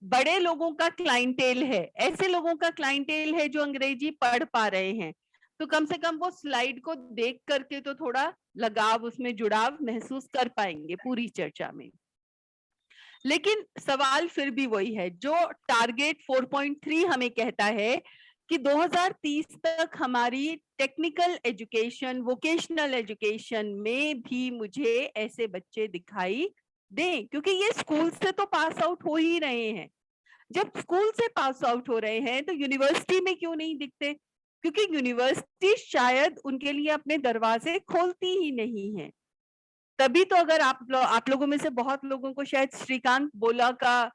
Speaker 1: बड़े लोगों का क्लाइंटेल है, ऐसे लोगों का क्लाइंटेल है जो अंग्रेजी पढ़ पा रहे हैं, तो कम से कम वो स्लाइड को देख करके तो थोड़ा लगाव, उसमें जुड़ाव महसूस कर पाएंगे पूरी चर्चा में। लेकिन सवाल फिर भी वही है जो टारगेट 4.3 हमें कहता है कि 2030 तक हमारी टेक्निकल एजुकेशन, वोकेशनल एजुकेशन में भी मुझे ऐसे बच्चे दिखाई दें, क्योंकि ये स्कूल से तो पास आउट हो ही रहे हैं। जब स्कूल से पास आउट हो रहे हैं तो यूनिवर्सिटी में क्यों नहीं दिखते? क्योंकि यूनिवर्सिटी शायद उनके लिए अपने दरवाजे खोलती ही नहीं है। तभी तो अगर आप लोगों में से बहुत लोगों को शायद श्रीकांत बोला का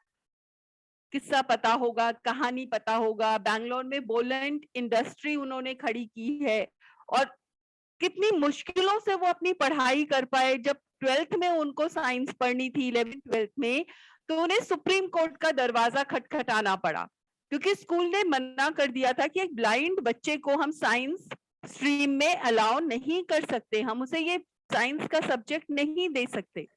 Speaker 1: किस्सा पता होगा, कहानी पता होगा। बैंगलोर में बोलेंट इंडस्ट्री उन्होंने खड़ी की है और कितनी मुश्किलों से वो अपनी पढ़ाई कर पाए। जब 12th में उनको साइंस पढ़नी थी, 11th 12th में, तो उन्हें सुप्रीम कोर्ट का दरवाजा खटखटाना पड़ा, क्योंकि स्कूल ने मना कर दिया था कि एक ब्लाइंड बच्चे को हम साइंस स्ट्रीम में अलाउ नहीं कर सकते, हम उसे ये साइंस का सब्जेक्ट नहीं दे सकते।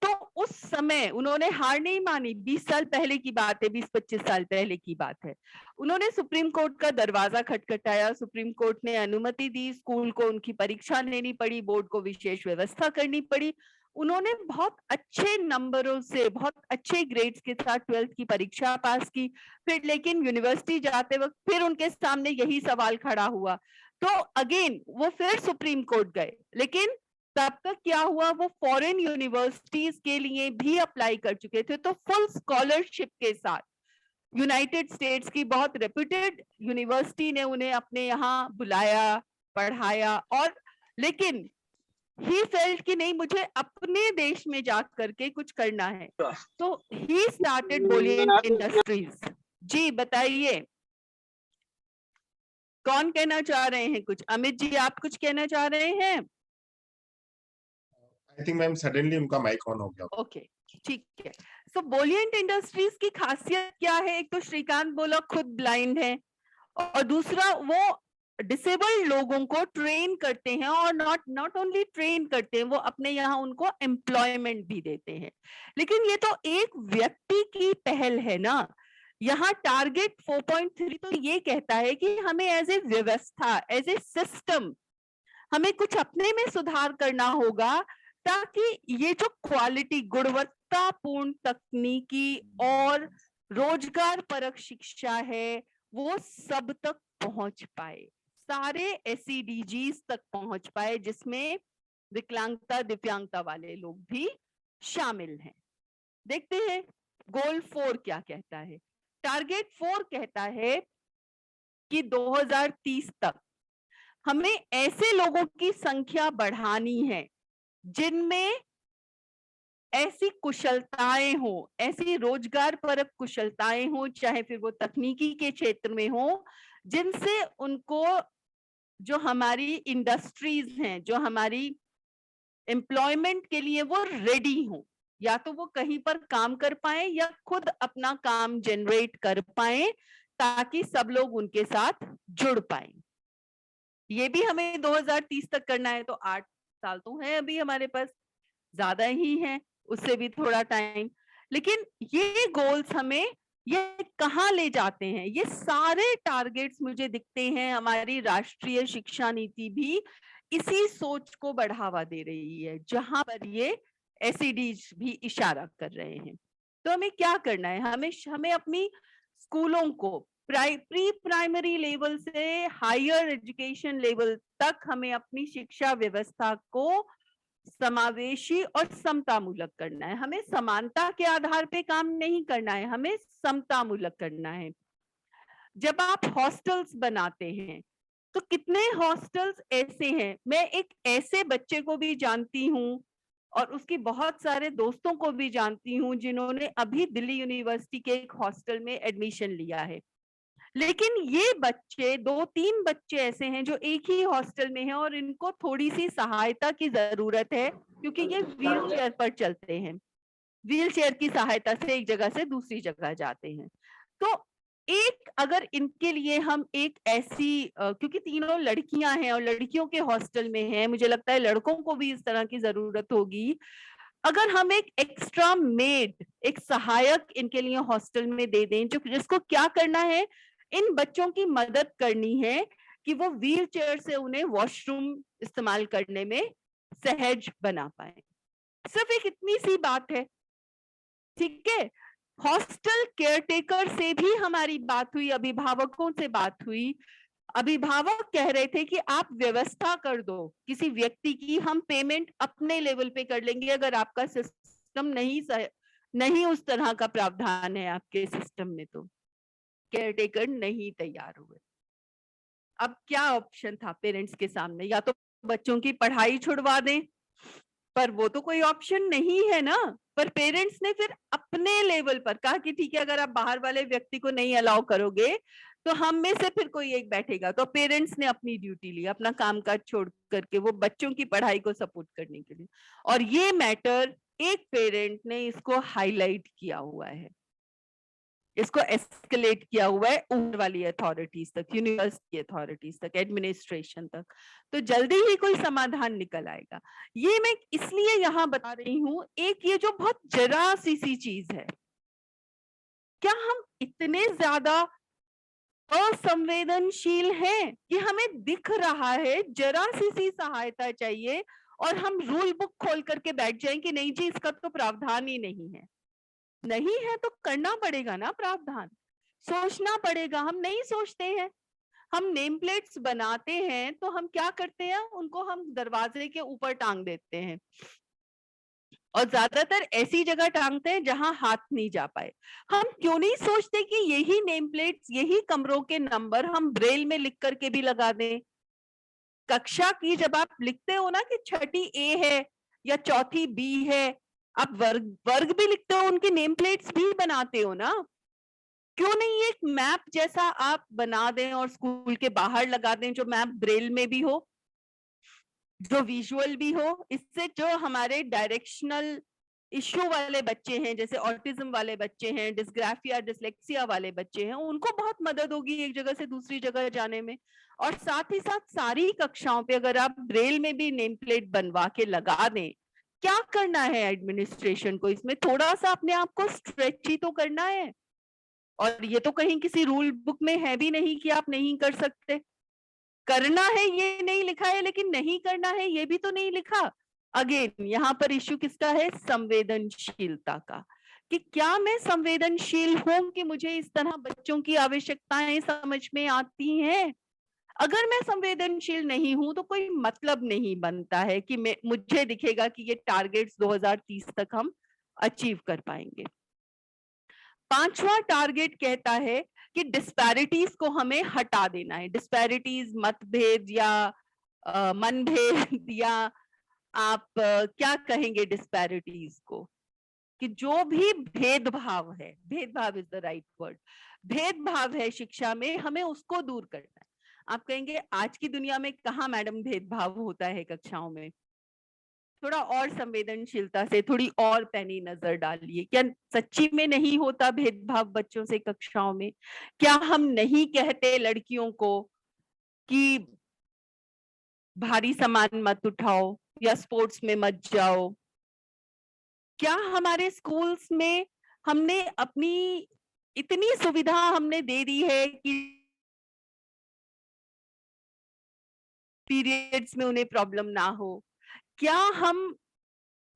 Speaker 1: तो उस समय उन्होंने हार नहीं मानी। 20 साल पहले की बात है, 20-25 साल पहले की बात है। उन्होंने सुप्रीम कोर्ट का दरवाजा खटखटाया, सुप्रीम कोर्ट ने अनुमति दी, स्कूल को उनकी परीक्षा लेनी पड़ी, बोर्ड को विशेष व्यवस्था करनी पड़ी। उन्होंने बहुत अच्छे नंबरों से, बहुत अच्छे ग्रेड्स के साथ 12th की परीक्षा पास की। फिर लेकिन यूनिवर्सिटी जाते वक्त फिर उनके सामने यही सवाल खड़ा हुआ, तो अगेन वो फिर सुप्रीम कोर्ट गए। लेकिन तब तक क्या हुआ, वो फॉरेन यूनिवर्सिटीज के लिए भी अप्लाई कर चुके थे, तो फुल स्कॉलरशिप के साथ यूनाइटेड स्टेट्स की बहुत रेप्यूटेड यूनिवर्सिटी ने उन्हें अपने यहाँ बुलाया, पढ़ाया। और लेकिन ही फेल्ट कि नहीं, मुझे अपने देश में जा करके कुछ करना है, तो ही स्टार्टेड बोलियंट इंडस्ट्रीज। जी बताइए, कौन कहना चाह रहे हैं कुछ? अमित जी, आप कुछ कहना चाह रहे हैं?
Speaker 2: आई थिंक मैम सडनली उनका माइक ऑन हो गया।
Speaker 1: ओके, ठीक है। सो बोलियंट इंडस्ट्रीज की खासियत क्या है? एक तो श्रीकांत बोला खुद ब्लाइंड है, और दूसरा वो डिसेबल्ड लोगों को ट्रेन करते हैं, और नॉट ओनली ट्रेन करते हैं, वो अपने यहाँ उनको एम्प्लॉयमेंट भी देते हैं। लेकिन ये तो एक व्यक्ति की पहल है ना। यहाँ टारगेट 4.3 तो ये कहता है कि हमें एज ए व्यवस्था, एज ए सिस्टम, हमें कुछ अपने में सुधार करना होगा, ताकि ये जो क्वालिटी, गुणवत्तापूर्ण तकनीकी और रोजगार परक शिक्षा है वो सब तक पहुंच पाए, सारे SEDGs तक पहुंच पाए, जिसमें विकलांगता, दिव्यांगता वाले लोग भी शामिल हैं। देखते हैं गोल 4 क्या कहता है। टारगेट 4 कहता है कि 2030 तक हमें ऐसे लोगों की संख्या बढ़ानी है जिनमें ऐसी कुशलताएं हो, ऐसी रोजगार परक कुशलताएं हो, चाहे फिर वो तकनीकी के क्षेत्र में हो, जिनसे उनको, जो हमारी इंडस्ट्रीज हैं, जो हमारी एम्प्लॉयमेंट के लिए वो रेडी हो, या तो वो कहीं पर काम कर पाए या खुद अपना काम जनरेट कर पाए, ताकि सब लोग उनके साथ जुड़ पाए। ये भी हमें 2030 तक करना है, तो 8 साल तो है अभी हमारे पास, ज्यादा ही है, उससे भी थोड़ा टाइम। लेकिन ये गोल्स हमें ये कहाँ ले जाते हैं? ये सारे टारगेट्स मुझे दिखते हैं, हमारी राष्ट्रीय शिक्षा नीति भी इसी सोच को बढ़ावा दे रही है, जहां पर ये SEDs भी इशारा कर रहे हैं। तो हमें क्या करना है? हमें अपनी स्कूलों को प्री प्राइमरी लेवल से हायर एजुकेशन लेवल तक हमें अपनी शिक्षा व्यवस्था को समावेशी और समतामूलक करना है। हमें समानता के आधार पे काम नहीं करना है, हमें समतामूलक करना है। जब आप हॉस्टल्स बनाते हैं तो कितने हॉस्टल्स ऐसे हैं, मैं एक ऐसे बच्चे को भी जानती हूँ और उसकी बहुत सारे दोस्तों को भी जानती हूँ जिन्होंने अभी दिल्ली यूनिवर्सिटी के एक हॉस्टल में एडमिशन लिया है। लेकिन ये बच्चे, 2-3 बच्चे ऐसे हैं जो एक ही हॉस्टल में हैं और इनको थोड़ी सी सहायता की जरूरत है, क्योंकि ये व्हील चेयर पर चलते हैं, व्हील चेयर की सहायता से एक जगह से दूसरी जगह जाते हैं। तो एक अगर इनके लिए हम एक ऐसी, क्योंकि तीनों लड़कियां हैं और लड़कियों के हॉस्टल में हैं, मुझे लगता है लड़कों को भी इस तरह की जरूरत होगी, अगर हम एक एक्स्ट्रा मेड, एक सहायक इनके लिए हॉस्टल में दे दें, जो जिसको क्या करना है, इन बच्चों की मदद करनी है कि वो व्हील चेयर से उन्हें वॉशरूम इस्तेमाल करने में सहज बना पाए। सिर्फ एक इतनी सी बात है, ठीक है। हॉस्टल केयरटेकर से भी हमारी बात हुई, अभिभावकों से बात हुई। अभिभावक कह रहे थे कि आप व्यवस्था कर दो किसी व्यक्ति की, हम पेमेंट अपने लेवल पे कर लेंगे, अगर आपका सिस्टम नहीं उस तरह का प्रावधान है आपके सिस्टम में। तो केयरटेकर नहीं तैयार हुए। अब क्या ऑप्शन था पेरेंट्स के सामने? या तो बच्चों की पढ़ाई छुड़वा दें, पर वो तो कोई ऑप्शन नहीं है ना। पर पेरेंट्स ने फिर अपने लेवल पर कहा कि ठीक है, अगर आप बाहर वाले व्यक्ति को नहीं अलाउ करोगे तो हम में से फिर कोई एक बैठेगा। तो पेरेंट्स ने अपनी ड्यूटी ली, अपना कामकाज छोड़ करके वो बच्चों की पढ़ाई को सपोर्ट करने के लिए। और ये मैटर एक पेरेंट ने इसको हाईलाइट किया हुआ है, इसको एस्केलेट किया हुआ है ऊपर वाली अथॉरिटीज तक, यूनिवर्सिटी अथॉरिटीज तक, एडमिनिस्ट्रेशन तक। तो जल्दी ही कोई समाधान निकल आएगा। ये मैं इसलिए यहाँ बता रही हूँ, एक ये जो बहुत जरा सी चीज है, क्या हम इतने ज्यादा असंवेदनशील हैं कि हमें दिख रहा है जरा सी सहायता चाहिए और हम रूल बुक खोल करके बैठ जाएं कि नहीं जी इसका तो प्रावधान ही नहीं है। नहीं है तो करना पड़ेगा ना प्रावधान, सोचना पड़ेगा। हम नहीं सोचते हैं। हम नेम प्लेट्स बनाते हैं तो हम क्या करते हैं, उनको हम दरवाजे के ऊपर टांग देते हैं और ज्यादातर ऐसी जगह टांगते हैं जहां हाथ नहीं जा पाए। हम क्यों नहीं सोचते कि यही नेम प्लेट्स, यही कमरों के नंबर हम ब्रेल में लिख करके भी लगा दें। कक्षा की जब आप लिखते हो ना कि छठी ए है या चौथी बी है, आप वर्ग भी लिखते हो, उनके नेम प्लेट्स भी बनाते हो ना। क्यों नहीं एक मैप जैसा आप बना दें और स्कूल के बाहर लगा दें, जो मैप ब्रेल में भी हो, जो विजुअल भी हो। इससे जो हमारे डायरेक्शनल इश्यू वाले बच्चे हैं, जैसे ऑटिज्म वाले बच्चे हैं, डिस्ग्राफिया डिसलेक्सिया वाले बच्चे हैं, उनको बहुत मदद होगी एक जगह से दूसरी जगह जाने में। और साथ ही साथ सारी कक्षाओं पे अगर आप ब्रेल में भी नेम प्लेट बनवा के लगा दें, क्या करना है एडमिनिस्ट्रेशन को, इसमें थोड़ा सा अपने आप को स्ट्रेच ही तो करना है। और ये तो कहीं किसी रूल बुक में है भी नहीं कि आप नहीं कर सकते। करना है ये नहीं लिखा है, लेकिन नहीं करना है ये भी तो नहीं लिखा। अगेन यहाँ पर इश्यू किसका है, संवेदनशीलता का, कि क्या मैं संवेदनशील हूं कि मुझे इस तरह बच्चों की आवश्यकताएं समझ में आती हैं। अगर मैं संवेदनशील नहीं हूं तो कोई मतलब नहीं बनता है कि मुझे दिखेगा कि ये टारगेट्स 2030 तक हम अचीव कर पाएंगे। पांचवा टारगेट कहता है कि डिस्पैरिटीज को हमें हटा देना है। डिस्पैरिटीज मतभेद या मनभेद या आप क्या कहेंगे डिस्पैरिटीज को, कि जो भी भेदभाव है, भेदभाव इज द राइट वर्ड, भेदभाव है शिक्षा में, हमें उसको दूर करना है। आप कहेंगे आज की दुनिया में कहाँ मैडम भेदभाव होता है कक्षाओं में। थोड़ा और संवेदनशीलता से, थोड़ी और पैनी नजर डालिए। क्या सच्ची में नहीं होता भेदभाव बच्चों से कक्षाओं में? क्या हम नहीं कहते लड़कियों को कि भारी सामान मत उठाओ या स्पोर्ट्स में मत जाओ? क्या हमारे स्कूल्स में हमने अपनी इतनी सुविधा हमने दे दी है कि पीरियड्स में उन्हें प्रॉब्लम ना हो? क्या हम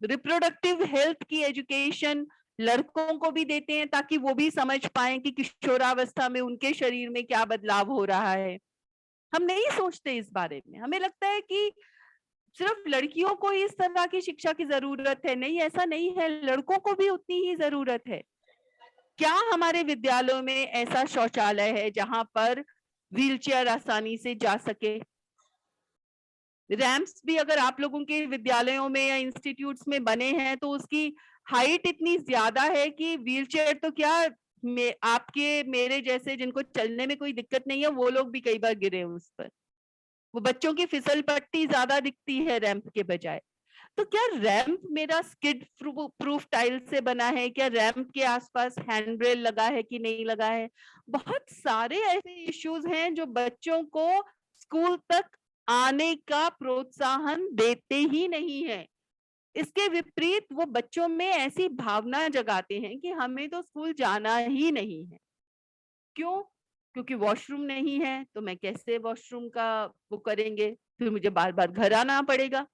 Speaker 1: रिप्रोडक्टिव हेल्थ की एजुकेशन लड़कों को भी देते हैं ताकि वो भी समझ पाए कि किशोरावस्था में उनके शरीर में क्या बदलाव हो रहा है? हम नहीं सोचते इस बारे में। हमें लगता है कि सिर्फ लड़कियों को इस तरह की शिक्षा की जरूरत है। नहीं, ऐसा नहीं है, लड़कों को भी उतनी ही जरूरत है। क्या हमारे विद्यालयों में ऐसा शौचालय है जहां पर व्हीलचेयर आसानी से जा सके? रैंप्स भी अगर आप लोगों के विद्यालयों में या इंस्टीट्यूट्स में बने हैं तो उसकी हाइट इतनी ज्यादा है कि व्हीलचेयर तो क्या, आपके मेरे जैसे जिनको चलने में कोई दिक्कत नहीं है वो लोग भी कई बार गिरे उस पर। वो बच्चों की फिसल पट्टी ज्यादा दिखती है रैंप के बजाय। तो क्या रैंप मेरा स्किड प्रूफ टाइल से बना है? क्या रैंप के आसपास हैंड रेल लगा है कि नहीं लगा है? बहुत सारे ऐसे इश्यूज हैं जो बच्चों को स्कूल तक आने का प्रोत्साहन देते ही नहीं है। इसके विपरीत वो बच्चों में ऐसी भावना जगाते हैं कि हमें तो स्कूल जाना ही नहीं है। क्यों? क्योंकि वॉशरूम नहीं है तो मैं कैसे वॉशरूम का वो करेंगे, फिर मुझे बार बार घर आना पड़ेगा।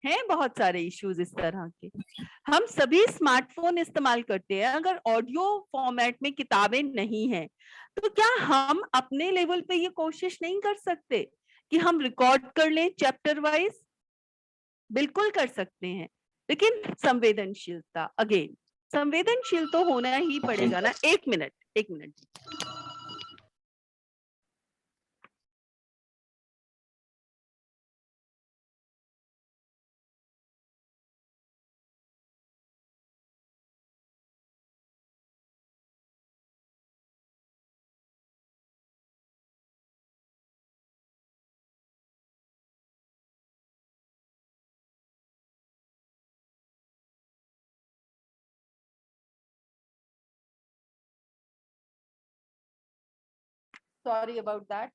Speaker 1: हैं बहुत सारे इश्यूज इस तरह के। हम सभी स्मार्टफोन इस्तेमाल करते हैं। अगर ऑडियो फॉर्मेट में किताबें नहीं है तो क्या हम अपने लेवल पे ये कोशिश नहीं कर सकते कि हम रिकॉर्ड कर लें चैप्टर वाइज? बिल्कुल कर सकते हैं, लेकिन संवेदनशीलता, अगेन संवेदनशील तो होना ही पड़ेगा ना। एक minute sorry about that.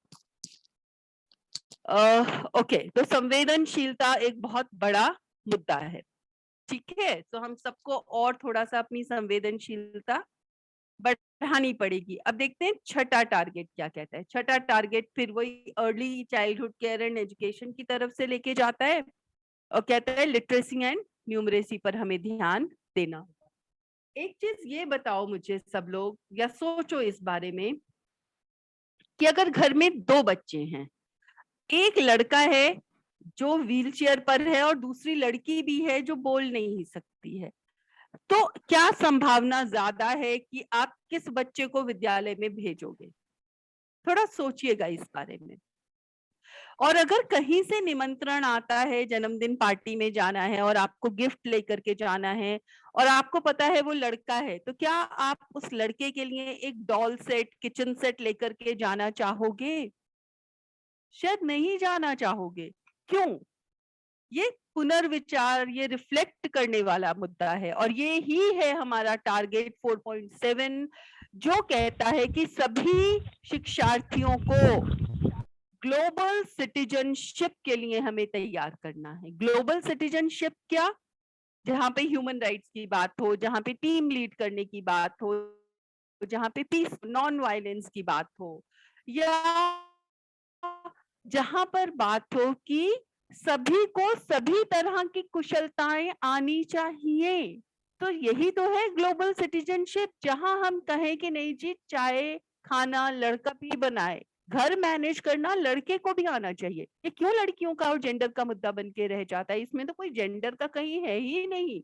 Speaker 1: Okay, तो संवेदनशीलता एक बहुत बड़ा मुद्दा है, ठीक है। तो हम सबको और थोड़ा सा अपनी संवेदनशीलता बढ़ानी पड़ेगी। अब देखते हैं छठा टारगेट क्या कहता है। छठा टारगेट फिर वही early childhood care and education की तरफ से लेके जाता है और कहता है लिटरेसी एंड न्यूमरेसी पर हमें ध्यान देना। एक चीज ये बताओ मुझे सब लोग, या सोचो इस बारे में कि अगर घर में दो बच्चे हैं, एक लड़का है जो व्हीलचेयर पर है और दूसरी लड़की भी है जो बोल नहीं सकती है, तो क्या संभावना ज्यादा है कि आप किस बच्चे को विद्यालय में भेजोगे? थोड़ा सोचिएगा इस बारे में। और अगर कहीं से निमंत्रण आता है, जन्मदिन पार्टी में जाना है और आपको गिफ्ट लेकर के जाना है और आपको पता है वो लड़का है, तो क्या आप उस लड़के के लिए एक डॉल सेट, किचन सेट लेकर के जाना चाहोगे? शायद नहीं जाना चाहोगे। क्यों? ये पुनर्विचार, ये रिफ्लेक्ट करने वाला मुद्दा है और ये ही है हमारा टारगेट 4.7, जो कहता है कि सभी शिक्षार्थियों को ग्लोबल सिटीजनशिप के लिए हमें तैयार करना है। ग्लोबल सिटीजनशिप क्या? जहां पे ह्यूमन राइट्स की बात हो, जहां पे टीम लीड करने की बात हो, जहां पे पीस, नॉन वायलेंस की बात हो, या जहां पर बात हो कि सभी को सभी तरह की कुशलताएं आनी चाहिए। तो यही तो है ग्लोबल सिटीजनशिप, जहां हम कहें कि नहीं जी, चाय खाना लड़का भी बनाए, घर मैनेज करना लड़के को भी आना चाहिए। ये क्यों लड़कियों का और जेंडर का मुद्दा बन के रह जाता है? इसमें तो कोई जेंडर का कहीं है ही नहीं।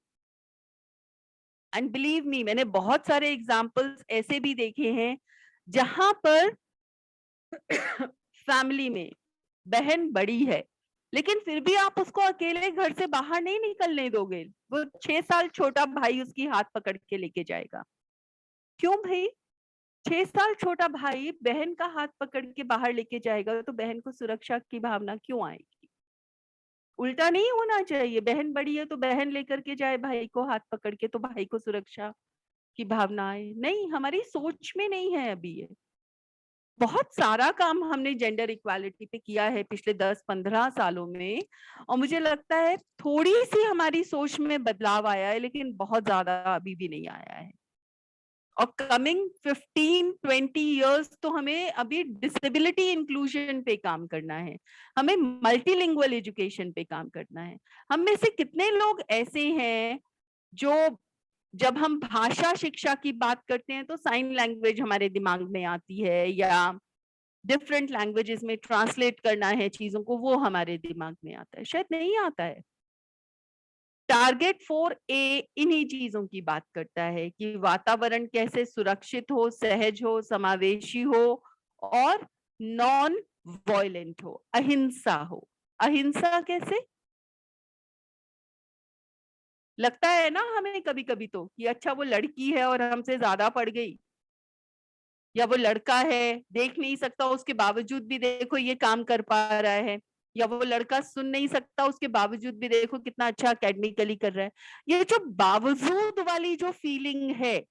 Speaker 1: एंड बिलीव मी, मैंने बहुत सारे एग्जाम्पल्स ऐसे भी देखे हैं जहां पर फैमिली में बहन बड़ी है लेकिन फिर भी आप उसको अकेले घर से बाहर नहीं निकलने दोगे। वो 6 साल छोटा भाई उसकी हाथ पकड़ के लेके जाएगा। क्यों भाई? 6 साल छोटा भाई बहन का हाथ पकड़ के बाहर लेके जाएगा तो बहन को सुरक्षा की भावना क्यों आएगी? उल्टा नहीं होना चाहिए, बहन बड़ी है तो बहन लेकर के जाए भाई को हाथ पकड़ के, तो भाई को सुरक्षा की भावना आए। नहीं, हमारी सोच में नहीं है अभी ये। बहुत सारा काम हमने जेंडर इक्वालिटी पे किया है पिछले 10-15 सालों में और मुझे लगता है थोड़ी सी हमारी सोच में बदलाव आया है, लेकिन बहुत ज्यादा अभी भी नहीं आया है। और कमिंग 15-20 इयर्स तो हमें अभी डिसेबिलिटी इंक्लूजन पे काम करना है, हमें मल्टीलिंगुअल एजुकेशन पे काम करना है। हम में से कितने लोग ऐसे हैं जो जब हम भाषा शिक्षा की बात करते हैं तो साइन लैंग्वेज हमारे दिमाग में आती है, या डिफरेंट लैंग्वेजेस में ट्रांसलेट करना है चीजों को, वो हमारे दिमाग में आता है? शायद नहीं आता है। टारगेट 4A इन्हीं चीजों की बात करता है कि वातावरण कैसे सुरक्षित हो, सहज हो, समावेशी हो और नॉन वॉयलेंट हो, अहिंसा हो। अहिंसा कैसे? लगता है ना हमें कभी कभी तो कि अच्छा वो लड़की है और हमसे ज्यादा पड़ गई, या वो लड़का है देख नहीं सकता उसके बावजूद भी देखो ये काम कर पा रहा है, या वो लड़का सुन नहीं सकता उसके बावजूद भी देखो कितना अच्छा एकेडमिकली कर रहा है। ये जो बावजूद वाली जो फीलिंग है,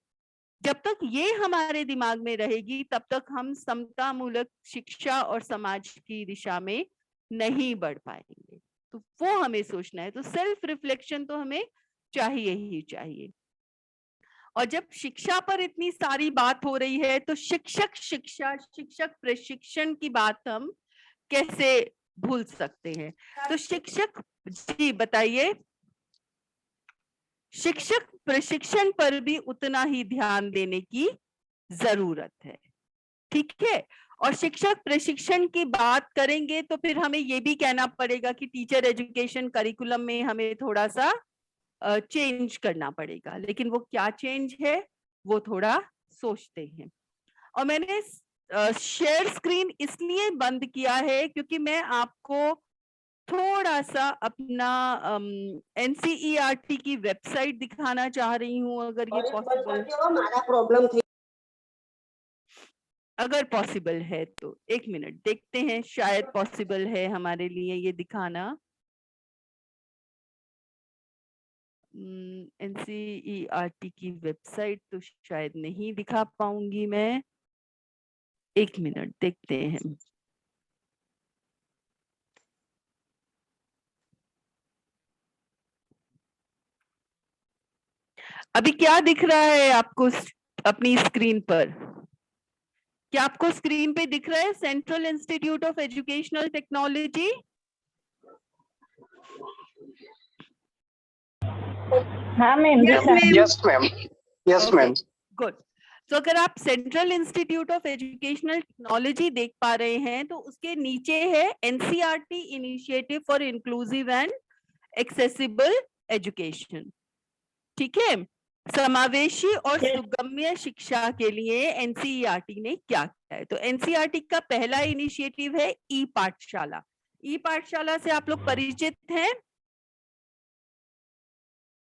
Speaker 1: जब तक ये हमारे दिमाग में रहेगी तब तक हम समता मूलक शिक्षा और समाज की दिशा में नहीं बढ़ पाएंगे। तो वो हमें सोचना है। तो सेल्फ रिफ्लेक्शन तो हमें चाहिए ही चाहिए। और जब शिक्षा पर इतनी सारी बात हो रही है तो शिक्षक प्रशिक्षण की बात हम कैसे भूल सकते हैं? तो शिक्षक जी बताइए, शिक्षक प्रशिक्षण पर भी उतना ही ध्यान देने की जरूरत है, ठीक है। और शिक्षक प्रशिक्षण की बात करेंगे तो फिर हमें ये भी कहना पड़ेगा कि टीचर एजुकेशन करिकुलम में हमें थोड़ा सा चेंज करना पड़ेगा। लेकिन वो क्या चेंज है वो थोड़ा सोचते हैं। और मैंने शेयर स्क्रीन इसलिए बंद किया है क्योंकि मैं आपको थोड़ा सा अपना NCERT की वेबसाइट दिखाना चाह रही हूँ, अगर ये पॉसिबल, अगर पॉसिबल है तो। एक मिनट देखते हैं, शायद पॉसिबल है हमारे लिए ये दिखाना। NCERT की वेबसाइट तो शायद नहीं दिखा पाऊंगी मैं। एक मिनट देखते हैं। अभी क्या दिख रहा है आपको अपनी स्क्रीन पर? क्या आपको स्क्रीन पे दिख रहा है central institute of educational technology?
Speaker 5: हाँ ma'am.
Speaker 6: Yes ma'am, yes ma'am.
Speaker 1: Good. तो अगर आप central institute of educational technology देख पा रहे हैं तो उसके नीचे है NCERT initiative for inclusive and accessible education. ठीक है, समावेशी और सुगम्य शिक्षा के लिए एनसीईआरटी ने क्या किया है? तो एनसीईआरटी का पहला इनिशिएटिव है ई पाठशाला। ई पाठशाला से आप लोग परिचित हैं?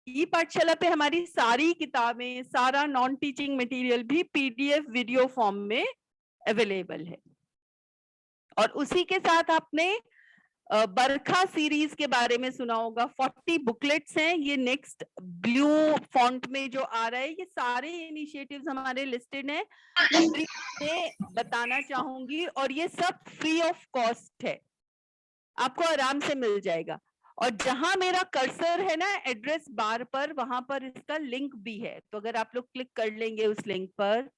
Speaker 1: ई पाठशाला पे हमारी सारी किताबें, सारा नॉन टीचिंग मटेरियल भी पीडीएफ वीडियो फॉर्म में अवेलेबल है। और उसी के साथ आपने बरखा सीरीज के बारे में सुना होगा। 40 बुकलेट्स हैं, ये नेक्स्ट ब्लू फॉन्ट में जो आ रहा है, ये सारे इनिशिएटिव्स हमारे लिस्टेड हैं। मैं बताना चाहूंगी और ये सब फ्री ऑफ कॉस्ट है, आपको आराम से मिल जाएगा। और जहां मेरा कर्सर है ना एड्रेस बार पर, वहां पर इसका लिंक भी है। तो अगर आप लोग क्लिक कर लेंगे उस लिंक पर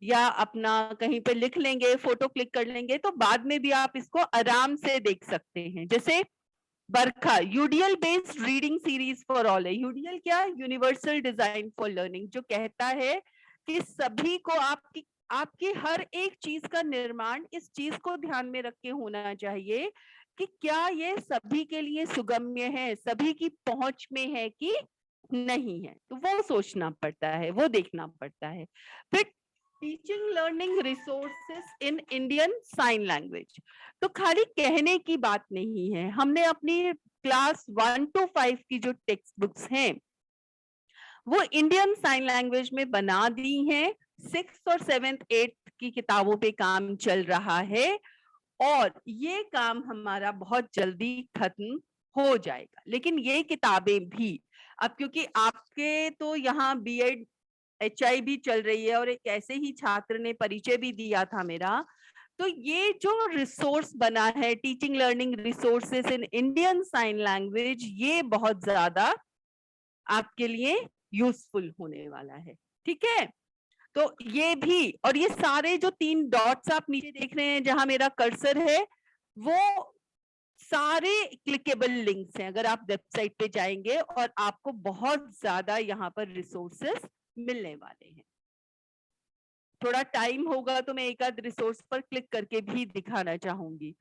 Speaker 1: या अपना कहीं पे लिख लेंगे, फोटो क्लिक कर लेंगे, तो बाद में भी आप इसको आराम से देख सकते हैं। जैसे Barkha UDL based reading series for all है। यूडीएल क्या? यूनिवर्सल डिजाइन फॉर लर्निंग, जो कहता है कि सभी को आपकी हर एक चीज का निर्माण इस चीज को ध्यान में रख के होना चाहिए कि क्या ये सभी के लिए सुगम्य है, सभी की पहुंच में है कि नहीं है। तो वो सोचना पड़ता है, वो देखना पड़ता है। फिर teaching learning resources in Indian sign language, तो खाली कहने की बात नहीं है। हमने अपनी क्लास 1 to 5 की जो टेक्स्ट बुक्स हैं वो इंडियन साइन लैंग्वेज में बना दी हैं। 6th और 7th 8th की किताबों पे काम चल रहा है और ये काम हमारा बहुत जल्दी खत्म हो जाएगा। लेकिन ये किताबें भी अब, क्योंकि आपके तो यहाँ बीएड एचआई भी चल रही है और एक ऐसे ही छात्र ने परिचय भी दिया था मेरा, तो ये जो रिसोर्स बना है teaching learning resources in Indian sign language, ये बहुत ज्यादा आपके लिए यूजफुल होने वाला है। ठीक है, तो ये भी, और ये सारे जो 3 डॉट्स आप नीचे देख रहे हैं जहां मेरा कर्सर है, वो सारे क्लिकेबल लिंक्स हैं। अगर आप वेबसाइट पे जाएंगे और आपको बहुत ज्यादा यहाँ पर रिसोर्सेस मिलने वाले हैं। थोड़ा टाइम होगा तो मैं एक आध रिसोर्स पर क्लिक करके भी दिखाना चाहूंगी।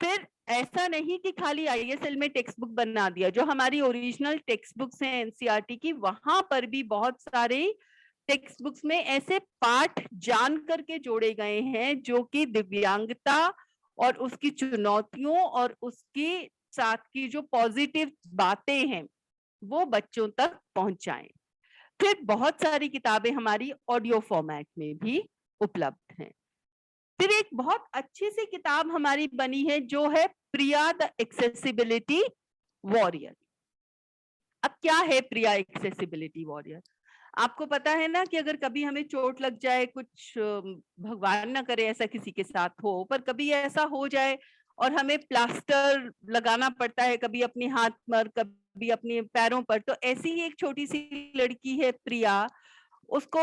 Speaker 1: फिर ऐसा नहीं कि खाली आईएसएल में टेक्स्ट बुक बना दिया, जो हमारी ओरिजिनल टेक्स्ट बुक्स हैं एनसीईआरटी की, वहां पर भी बहुत सारे टेक्स्ट बुक्स में ऐसे पाठ जान करके जोड़े गए हैं जो कि दिव्यांगता और उसकी चुनौतियों और उसके साथ की जो पॉजिटिव बातें हैं वो बच्चों तक पहुंचाएं। फिर बहुत सारी किताबें हमारी ऑडियो फॉर्मेट में भी उपलब्ध हैं। फिर एक बहुत अच्छी सी किताब हमारी बनी है जो है प्रिया द एक्सेसिबिलिटी वॉरियर। अब क्या है प्रिया एक्सेसिबिलिटी वॉरियर? आपको पता है ना कि अगर कभी हमें चोट लग जाए, कुछ भगवान ना करे ऐसा किसी के साथ हो, पर कभी ऐसा हो जाए और हमें प्लास्टर लगाना पड़ता है, कभी अपने हाथ पर कभी अपने पैरों पर, तो ऐसी ही एक छोटी सी लड़की है प्रिया, उसको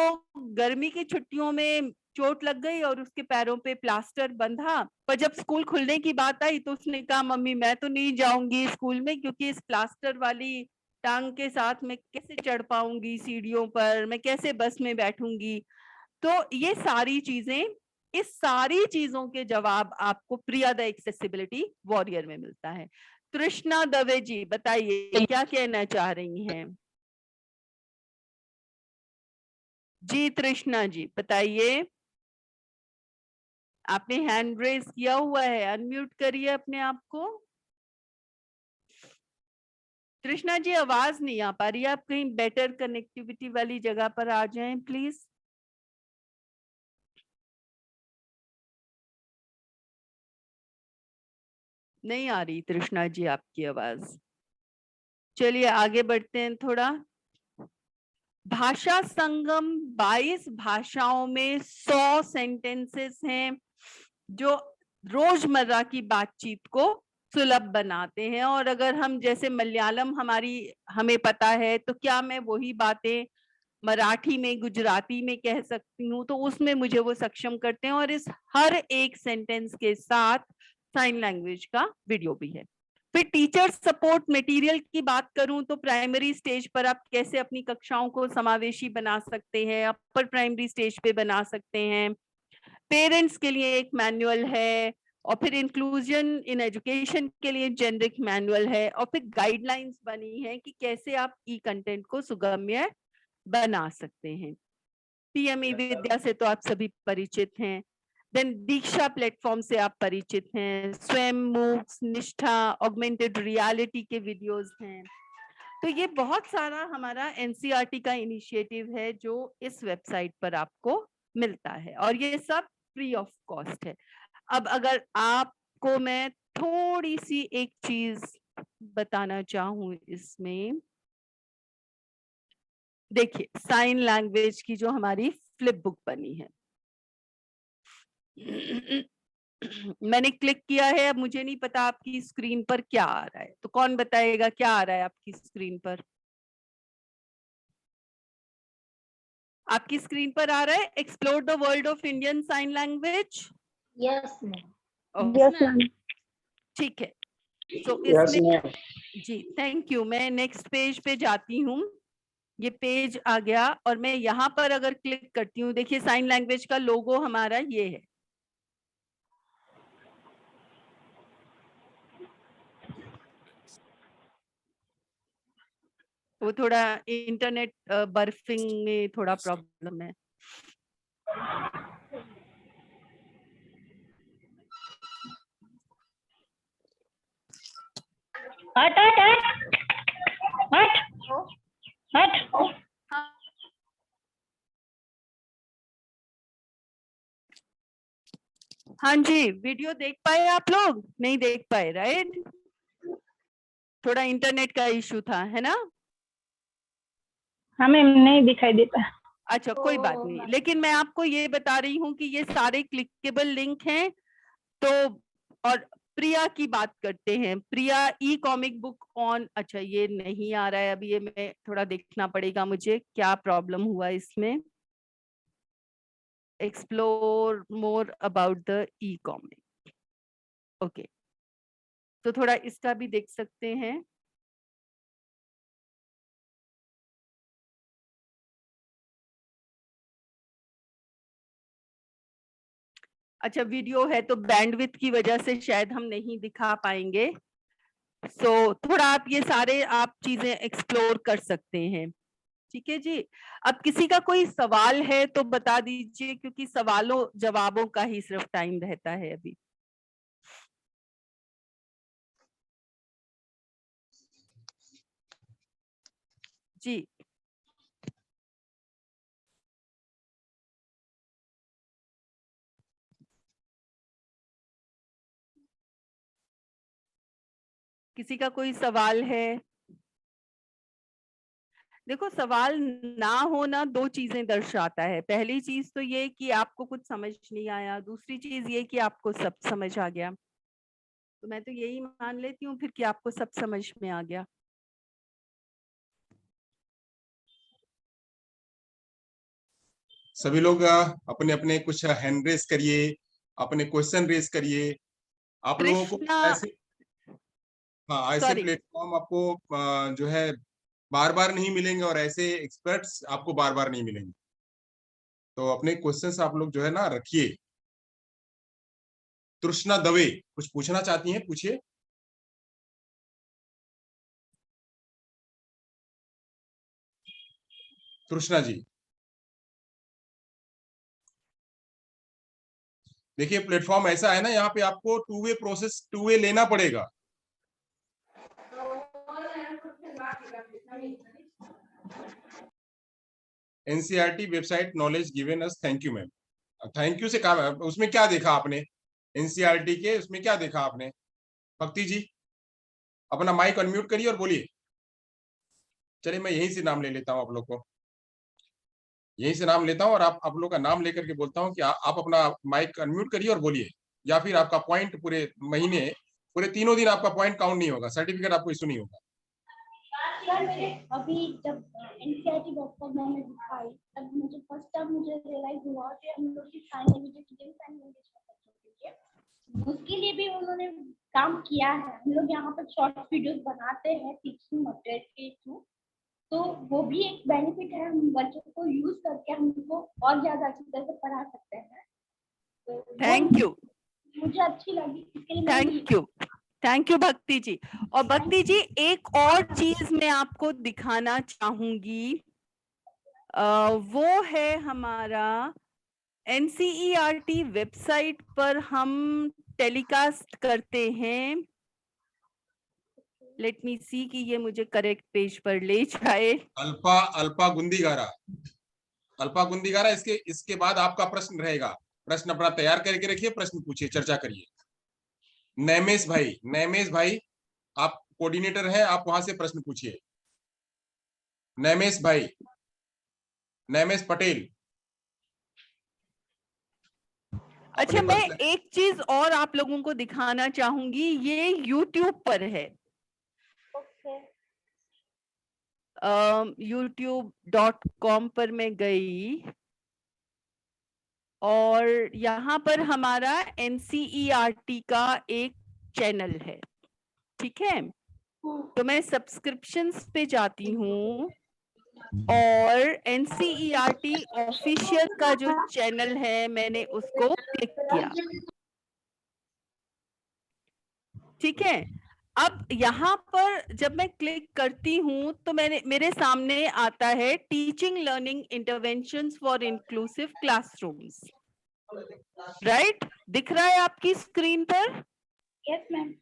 Speaker 1: गर्मी की छुट्टियों में चोट लग गई और उसके पैरों पे प्लास्टर बंधा। पर जब स्कूल खुलने की बात आई तो उसने कहा मम्मी मैं तो नहीं जाऊंगी स्कूल में, क्योंकि इस प्लास्टर वाली टांग के साथ मैं कैसे चढ़ पाऊंगी सीढ़ियों पर, मैं कैसे बस में बैठूंगी। तो ये सारी चीजें, इस सारी चीजों के जवाब आपको प्रिया द एक्सेसिबिलिटी वॉरियर में मिलता है। तृष्णा दवे जी बताइए क्या कहना चाह रही हैं? जी तृष्णा जी बताइए, आपने हैंड रेज किया हुआ है, अनम्यूट करिए अपने आप को। कृष्णा जी आवाज नहीं आ पा रही है, आप कहीं बेटर कनेक्टिविटी वाली जगह पर आ जाएं प्लीज। नहीं आ रही कृष्णा जी आपकी आवाज। चलिए आगे बढ़ते हैं थोड़ा। भाषा संगम 22 भाषाओं में 100 सेंटेंसेस हैं। जो रोजमर्रा की बातचीत को सुलभ बनाते हैं। और अगर हम जैसे मलयालम हमें पता है, तो क्या मैं वही बातें मराठी में, गुजराती में कह सकती हूँ, तो उसमें मुझे वो सक्षम करते हैं। और इस हर एक सेंटेंस के साथ साइन लैंग्वेज का वीडियो भी है। फिर टीचर सपोर्ट मटेरियल की बात करूं तो प्राइमरी स्टेज पर आप कैसे अपनी कक्षाओं को समावेशी बना सकते हैं, अपर प्राइमरी स्टेज पे बना सकते हैं। पेरेंट्स के लिए एक मैनुअल है, और फिर इंक्लूजन इन एजुकेशन के लिए जेनरिक मैनुअल है, और फिर गाइडलाइंस बनी है कि कैसे आप ई कंटेंट को सुगम्य बना सकते हैं। पीएमई विद्या से तो आप सभी परिचित हैं। देन दीक्षा प्लेटफॉर्म से आप परिचित हैं। स्वयं, मूक्स, निष्ठा, ऑगमेंटेड रियलिटी के वीडियोस हैं। तो ये बहुत सारा हमारा एनसीईआरटी का इनिशिएटिव है जो इस वेबसाइट पर आपको मिलता है, और ये सब फ्री ऑफ कॉस्ट है। अब अगर आपको मैं थोड़ी सी एक चीज बताना चाहूं इसमें, देखिए साइन लैंग्वेज की जो हमारी फ्लिप बुक बनी है, मैंने क्लिक किया है। अब मुझे नहीं पता आपकी स्क्रीन पर क्या आ रहा है, तो कौन बताएगा क्या आ रहा है आपकी स्क्रीन पर? आपकी स्क्रीन पर आ रहा है explore the world of Indian sign language.
Speaker 5: Yes ma'am.
Speaker 4: Yes ma'am.
Speaker 1: ठीक है, तो
Speaker 6: Yes,
Speaker 1: इसमें
Speaker 6: ma'am.
Speaker 1: जी थैंक यू। मैं नेक्स्ट पेज पे जाती हूँ। ये पेज आ गया, और मैं यहाँ पर अगर क्लिक करती हूँ, देखिए साइन लैंग्वेज का लोगो हमारा ये है। वो थोड़ा इंटरनेट बर्फिंग में थोड़ा प्रॉब्लम है।
Speaker 5: हट हट हट हट हट।
Speaker 1: हाँ जी, वीडियो देख पाए आप लोग? नहीं देख पाए, राइट? थोड़ा इंटरनेट का इशू था, है ना?
Speaker 5: हमें नहीं दिखाई देता।
Speaker 1: अच्छा, कोई बात नहीं, लेकिन मैं आपको ये बता रही हूँ कि ये सारे क्लिकेबल लिंक हैं। तो और प्रिया की बात करते हैं। प्रिया ई कॉमिक बुक ऑन, अच्छा ये नहीं आ रहा है अभी, ये मैं थोड़ा देखना पड़ेगा मुझे क्या प्रॉब्लम हुआ इसमें। Explore more about the E comic, okay, तो थोड़ा इसका भी देख सकते हैं। अच्छा, वीडियो है तो बैंडविड्थ की वजह से शायद हम नहीं दिखा पाएंगे। सो थोड़ा आप ये सारे आप चीजें एक्सप्लोर कर सकते हैं। ठीक है जी। अब किसी का कोई सवाल है तो बता दीजिए, क्योंकि सवालों जवाबों का ही सिर्फ टाइम रहता है अभी। जी किसी का कोई सवाल है? देखो, सवाल ना होना दो चीजें दर्शाता है। पहली चीज तो ये कि आपको कुछ समझ नहीं आया, दूसरी चीज ये कि आपको सब समझ आ गया। तो मैं तो यही मान लेती हूँ फिर कि आपको सब समझ में आ गया।
Speaker 2: सभी लोग अपने अपने कुछ हैंड रेस करिए, अपने क्वेश्चन रेस करिए। आप लोगों को
Speaker 1: कृष्णा,
Speaker 2: ऐसे, हाँ, ऐसे
Speaker 1: सॉरी,
Speaker 2: प्लेटफॉर्म आपको जो है बार बार नहीं मिलेंगे, और ऐसे एक्सपर्ट्स आपको बार बार नहीं मिलेंगे। तो अपने क्वेश्चंस आप लोग जो है ना रखिए। तृष्णा दवे कुछ पूछना चाहती हैं, पूछिए। तृष्णा जी, देखिए प्लेटफॉर्म ऐसा है ना, यहाँ पे आपको two way process, two way लेना पड़ेगा। NCERT website knowledge given us, thank you ma'am. Thank you से काम है, उसमें क्या देखा आपने? एनसीईआरटी के उसमें क्या देखा आपने? भक्ति जी, अपना माइक अनम्यूट करिए और बोलिए। चलिए मैं यहीं से नाम ले लेता हूँ आप लोग को, यहीं से नाम लेता हूँ, और आप लोग का नाम लेकर के बोलता हूँ कि आप अपना माइक अनम्यूट करिए और बोलिए। या फिर आपका पॉइंट पूरे महीने, पूरे 3 दिन आपका पॉइंट काउंट नहीं होगा, सर्टिफिकेट आपको इशू नहीं होगा।
Speaker 4: अभी जब NCERT.com मैंने दिखाई, तब मुझे फर्स्ट टाइम मुझे रियलाइज हुआ कि हम लोग की साइन लैंग्वेज उसके लिए भी उन्होंने काम किया है। हम लोग यहाँ पर शॉर्ट वीडियोस बनाते हैं टीचिंग मटेरियल के थ्रू, तो वो भी एक बेनिफिट है। हम बच्चों को यूज करके हम उनको और ज्यादा अच्छी तरह से पढ़ा सकते हैं। तो
Speaker 1: थैंक यू,
Speaker 4: मुझे अच्छी लगी, इसके लिए
Speaker 1: थैंक यू भक्ति जी। और भक्ति जी, एक और चीज मैं आपको दिखाना चाहूंगी, वो है हमारा NCERT वेबसाइट पर हम टेलीकास्ट करते हैं। लेट मी सी कि ये मुझे करेक्ट पेज पर ले जाए।
Speaker 2: अल्पा गुंदीगारा, इसके बाद आपका प्रश्न रहेगा। प्रश्न अपना तैयार करके रखिए, प्रश्न पूछिए, चर्चा करिए। नैमेश भाई आप कोऑर्डिनेटर हैं, आप वहां से प्रश्न पूछिए। नैमेश भाई, नैमेश पटेल।
Speaker 1: अच्छा, मैं एक चीज और आप लोगों को दिखाना चाहूंगी, ये YouTube पर है। YouTube.com पर मैं गई और यहाँ पर हमारा NCERT का एक चैनल है, ठीक है। तो मैं सब्सक्रिप्शंस पे जाती हूँ और NCERT ऑफिशियल का जो चैनल है मैंने उसको क्लिक किया, ठीक है। अब यहाँ पर जब मैं क्लिक करती हूँ तो मेरे सामने आता है teaching learning interventions for inclusive classrooms, right? दिख रहा है आपकी स्क्रीन पर?
Speaker 4: Yes ma'am.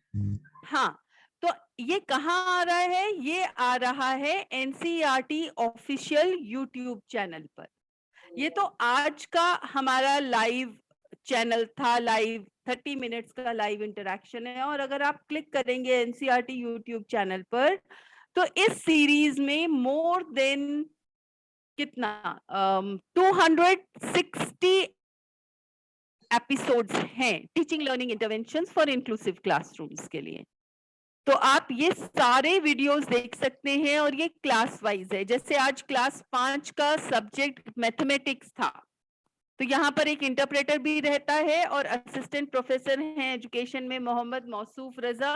Speaker 1: हाँ, तो ये कहाँ आ रहा है? ये आ रहा है NCERT ऑफिशियल YouTube चैनल पर। ये तो आज का हमारा लाइव चैनल था, लाइव 30 मिनट्स का लाइव इंटरेक्शन है। और अगर आप क्लिक करेंगे NCERT YouTube चैनल पर तो इस सीरीज में मोर देन कितना 260 एपिसोड्स हैं teaching learning interventions for inclusive classrooms के लिए। तो आप ये सारे वीडियोस देख सकते हैं और ये क्लास वाइज है। जैसे आज क्लास 5 का सब्जेक्ट मैथमेटिक्स था, तो यहाँ पर एक इंटरप्रेटर भी रहता है और असिस्टेंट प्रोफेसर हैं एजुकेशन में मोहम्मद मौसूफ रजा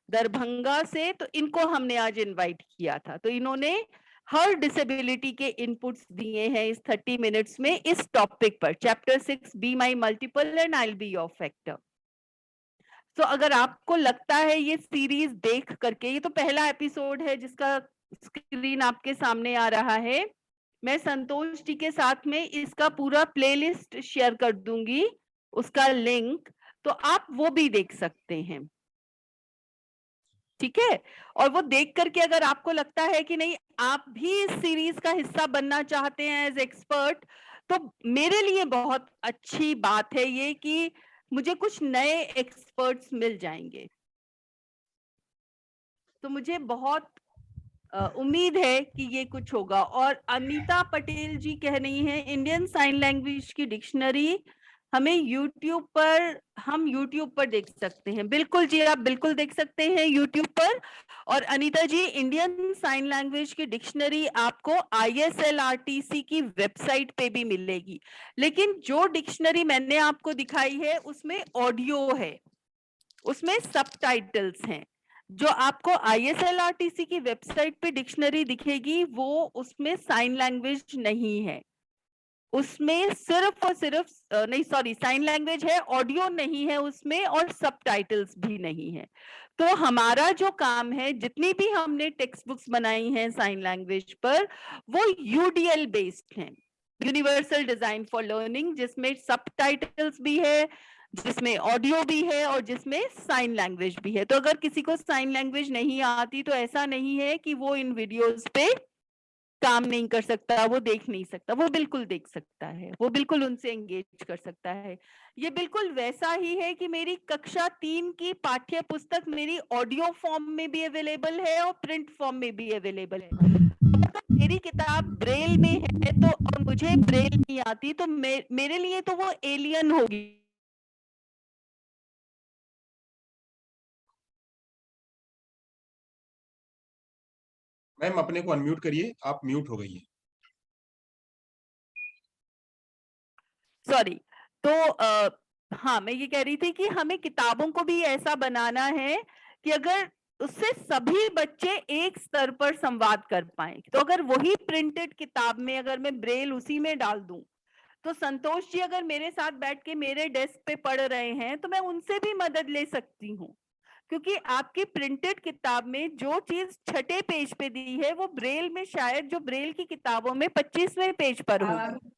Speaker 1: दरभंगा से। तो इनको हमने आज इनवाइट किया था, तो इन्होंने हर डिसेबिलिटी के इनपुट्स दिए हैं इस 30 मिनट्स में इस टॉपिक पर, chapter 6 be my multiple and I will be your factor. तो अगर आपको लगता है ये सीरीज देख करके, ये तो पहला एपिसोड है जिसका स्क्रीन आपके सामने आ रहा है, मैं संतोष जी के साथ में इसका पूरा प्लेलिस्ट शेयर कर दूंगी, उसका लिंक, तो आप वो भी देख सकते हैं, ठीक है। और वो देख करके अगर आपको लगता है कि नहीं आप भी इस सीरीज का हिस्सा बनना चाहते हैं एज एक्सपर्ट, तो मेरे लिए बहुत अच्छी बात है ये कि मुझे कुछ नए एक्सपर्ट्स मिल जाएंगे। तो मुझे बहुत उम्मीद है कि ये कुछ होगा। और अनीता पटेल जी कह रही हैं इंडियन साइन लैंग्वेज की डिक्शनरी हमें YouTube पर, हम YouTube पर देख सकते हैं। बिल्कुल जी, आप बिल्कुल देख सकते हैं YouTube पर। और अनीता जी, इंडियन साइन लैंग्वेज की डिक्शनरी आपको ISLRTC की वेबसाइट पे भी मिलेगी, लेकिन जो डिक्शनरी मैंने आपको दिखाई है उसमें ऑडियो है, उसमें सबटाइटल्स हैं। जो आपको ISLRTC की वेबसाइट पे डिक्शनरी दिखेगी वो उसमें साइन लैंग्वेज नहीं है, उसमें सिर्फ और सिर्फ नहीं सॉरी साइन लैंग्वेज है, ऑडियो नहीं है उसमें और सबटाइटल्स भी नहीं है। तो हमारा जो काम है, जितनी भी हमने टेक्स्ट बुक्स बनाई हैं साइन लैंग्वेज पर, वो UDL बेस्ड हैं, यूनिवर्सल डिजाइन फॉर लर्निंग, जिसमें सबटाइटल्स भी है, जिसमें ऑडियो भी है और जिसमें साइन लैंग्वेज भी है। तो अगर किसी को साइन लैंग्वेज नहीं आती तो ऐसा नहीं है कि वो इन वीडियोस पे काम नहीं कर सकता, वो देख नहीं सकता, वो बिल्कुल देख सकता है, वो बिल्कुल उनसे एंगेज कर सकता है। ये बिल्कुल वैसा ही है कि मेरी कक्षा 3 की पाठ्य पुस्तक मेरी ऑडियो फॉर्म में भी अवेलेबल है और प्रिंट फॉर्म में भी अवेलेबल है। अगर मेरी किताब ब्रेल में है तो और मुझे ब्रेल नहीं आती तो मेरे लिए तो वो एलियन होगी।
Speaker 2: मैम अपने को अनम्यूट करिए, आप म्यूट हो गई है।
Speaker 1: सॉरी। तो हाँ, मैं ये कह रही थी कि हमें किताबों को भी ऐसा बनाना है कि अगर उससे सभी बच्चे एक स्तर पर संवाद कर पाए। तो अगर वही प्रिंटेड किताब में अगर मैं ब्रेल उसी में डाल दूं, तो संतोष जी अगर मेरे साथ बैठ के मेरे डेस्क पे पढ़ रहे हैं तो मैं उनसे भी मदद ले सकती हूँ, क्योंकि आपकी प्रिंटेड किताब में जो चीज 6ठे पेज पे दी है वो ब्रेल में शायद जो ब्रेल की किताबों में 25वें पेज पर होगी।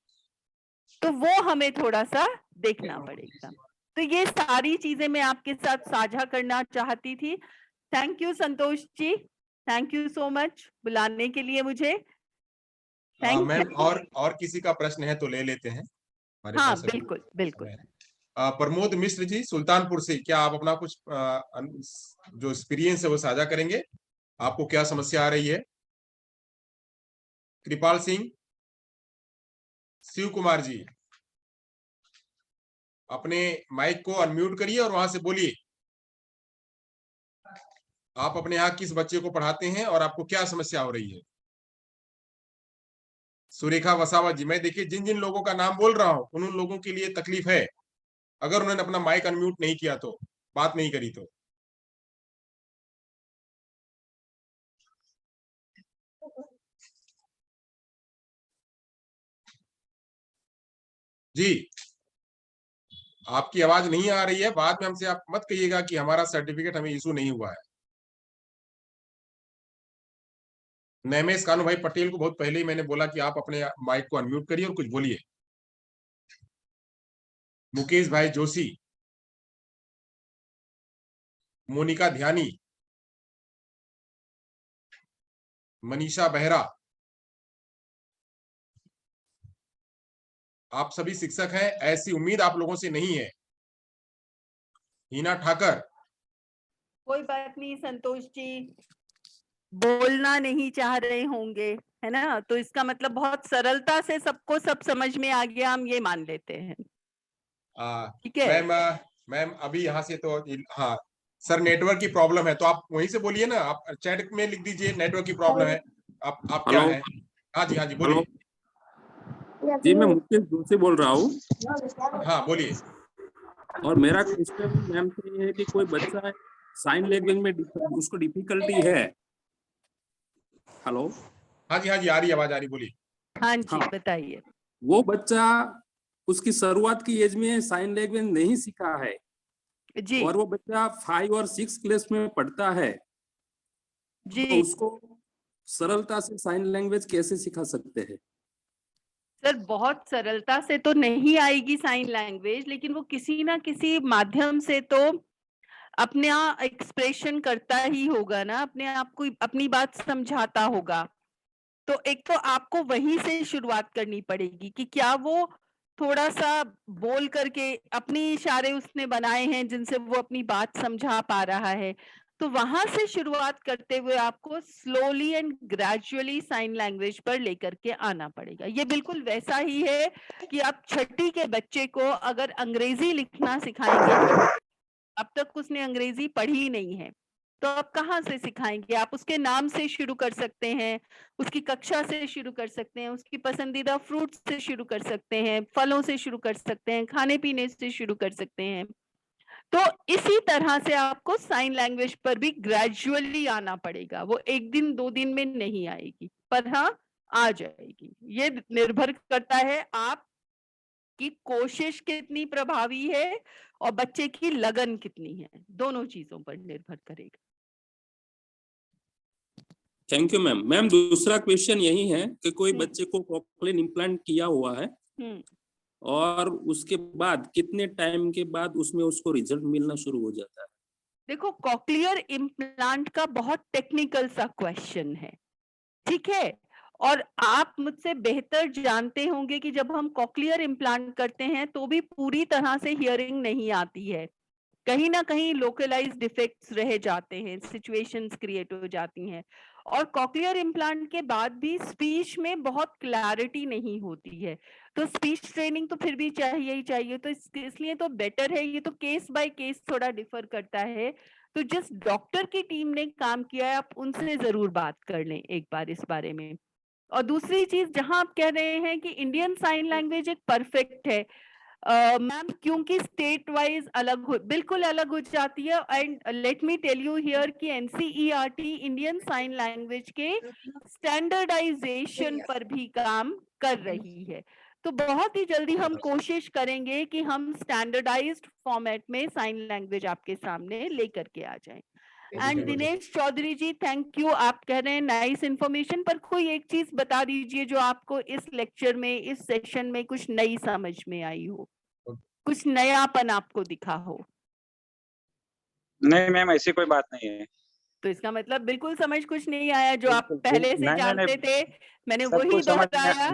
Speaker 1: तो वो हमें थोड़ा सा देखना पड़ेगा। तो ये सारी चीजें मैं आपके साथ साझा करना चाहती थी। Thank you Santosh ji, thank you so much बुलाने के लिए मुझे। Thank
Speaker 2: ma'am
Speaker 1: you.
Speaker 2: और किसी का प्रश्न है तो ले लेते हैं, हमारे
Speaker 1: हाँ
Speaker 2: पास अभी
Speaker 1: बिल्कुल बिल्कुल।
Speaker 2: समय है। प्रमोद मिश्र जी सुल्तानपुर से, क्या आप अपना कुछ जो एक्सपीरियंस है वो साझा करेंगे? आपको क्या समस्या आ रही है? कृपाल सिंह, शिव कुमार जी, अपने माइक को अनम्यूट करिए और वहां से बोलिए। आप अपने यहाँ किस बच्चे को पढ़ाते हैं और आपको क्या समस्या हो रही है? सुरेखा वसावा जी, मैं देखिए जिन जिन लोगों का नाम बोल रहा हूं उन उन लोगों के लिए तकलीफ है, अगर उन्होंने अपना माइक अनम्यूट नहीं किया तो, बात नहीं करी तो। जी, आपकी आवाज नहीं आ रही है, बाद में हमसे आप मत कहिएगा कि हमारा सर्टिफिकेट हमें इशू नहीं हुआ है। नैमेश कानू भाई पटेल को बहुत पहले ही मैंने बोला कि आप अपने माइक को अनम्यूट करिए और कुछ बोलिए। मुकेश भाई जोशी, मोनिका ध्यानी, मनीषा बेहरा, आप सभी शिक्षक हैं, ऐसी उम्मीद आप लोगों से नहीं है। हीना ठाकर,
Speaker 1: कोई बात नहीं संतोष जी, बोलना नहीं चाह रहे होंगे, है ना? तो इसका मतलब बहुत सरलता से सबको सब समझ में आ गया, हम ये मान लेते हैं। ठीक है
Speaker 2: मैम मैम अभी यहाँ से तो हाँ सर, नेटवर्क की प्रॉब्लम है तो आप वहीं से बोलिए ना, आप चैट में लिख दीजिए नेटवर्क की प्रॉब्लम है। आप क्या
Speaker 7: हेलो
Speaker 2: है? हाँ जी
Speaker 7: हेलो
Speaker 2: बोलिए।
Speaker 7: जी, मैं मुकेश जोशी बोल रहा हूँ।
Speaker 2: हाँ बोलिए।
Speaker 7: और मेरा क्वेश्चन मैम से ये है कि कोई बच्चा साइन लैंग्वेज में उसको डिफिकल्टी है। हेलो।
Speaker 2: हाँ जी आ रही आवाज आ रही, बोलिए।
Speaker 1: हाँ जी
Speaker 7: हाँ,
Speaker 1: बताइए।
Speaker 7: वो बच्चा उसकी शुरुआत की एज में साइन लैंग्वेज नहीं सीखा है
Speaker 1: जी
Speaker 7: और वो बच्चा 5 और 6 क्लास में पढ़ता है,
Speaker 1: जी
Speaker 7: तो उसको सरलता से साइन लैंग्वेज कैसे सिखा सकते हैं?
Speaker 1: सर, बहुत सरलता से तो नहीं आएगी साइन लैंग्वेज, लेकिन वो किसी ना किसी माध्यम से तो अपना एक्सप्रेशन करता ही होगा ना, अपने आप को अपनी बात समझाता होगा। तो एक तो आपको वहीं से शुरुआत करनी पड़ेगी कि क्या वो थोड़ा सा बोल करके अपनी इशारे उसने बनाए हैं जिनसे वो अपनी बात समझा पा रहा है। तो वहां से शुरुआत करते हुए आपको slowly and gradually sign language पर लेकर के आना पड़ेगा। ये बिल्कुल वैसा ही है कि आप 6ठी के बच्चे को अगर अंग्रेजी लिखना सिखाएंगे, अब तक उसने अंग्रेजी पढ़ी नहीं है, तो आप कहाँ से सिखाएंगे? आप उसके नाम से शुरू कर सकते हैं, उसकी कक्षा से शुरू कर सकते हैं, उसकी पसंदीदा फ्रूट से शुरू कर सकते हैं, फलों से शुरू कर सकते हैं, खाने पीने से शुरू कर सकते हैं। तो इसी तरह से आपको साइन लैंग्वेज पर भी ग्रेजुअली आना पड़ेगा, वो 1 दिन 2 दिन में नहीं आएगी, पर हाँ आ जाएगी। ये निर्भर करता है आप की कोशिश कितनी प्रभावी है और बच्चे की लगन कितनी है, दोनों चीजों पर निर्भर करेगा।
Speaker 7: Thank you ma'am. मैम दूसरा क्वेश्चन यही है कि कोई बच्चे को कॉकलियर इम्प्लांट किया हुआ है और उसके बाद कितने टाइम के बाद उसमें उसको रिजल्ट मिलना शुरू हो जाता है?
Speaker 1: देखो, कॉकलियर इम्प्लांट का बहुत टेक्निकल सा क्वेश्चन है, ठीक है? और आप मुझसे बेहतर जानते होंगे कि जब हम कॉकलियर इम्प्लांट करते हैं तो भी पूरी तरह से हियरिंग नहीं आती है, कहीं ना कहीं लोकलाइज्ड डिफेक्ट्स रह जाते हैं, सिचुएशंस क्रिएट हो जाती हैं। और कॉकलियर इम्प्लांट के बाद भी स्पीच में बहुत क्लैरिटी नहीं होती है, तो स्पीच ट्रेनिंग तो फिर भी चाहिए ही चाहिए। तो इसलिए तो बेटर है, ये तो केस बाय केस थोड़ा डिफर करता है, तो जिस डॉक्टर की टीम ने काम किया है, आप उनसे जरूर बात कर लें एक बार इस बारे में। और दूसरी चीज, जहां आप कह रहे हैं कि इंडियन साइन लैंग्वेज एक परफेक्ट है, मैम क्योंकि स्टेट वाइज बिल्कुल अलग हो जाती है। And let me tell you here कि एनसीईआरटी इंडियन साइन लैंग्वेज के स्टैंडर्डाइजेशन पर भी काम कर रही है। तो बहुत ही जल्दी हम कोशिश करेंगे कि हम स्टैंडर्डाइज्ड फॉर्मेट में साइन लैंग्वेज आपके सामने लेकर के आ जाएं। And Dinesh Chaudhary ji, thank you. आप कह रहे हैं नाइस इन्फॉर्मेशन, पर कोई एक चीज बता दीजिए जो आपको इस लेक्चर में, इस सेशन में कुछ नई समझ में आई हो, कुछ नयापन आपको दिखा हो।
Speaker 8: नहीं मैम, ऐसी कोई बात नहीं है।
Speaker 1: तो इसका मतलब बिल्कुल समझ कुछ नहीं आया, जो आप पहले से
Speaker 8: नहीं,
Speaker 1: जानते थे, मैंने
Speaker 8: सब
Speaker 1: वही
Speaker 8: कुछ समझ
Speaker 1: दोहराया।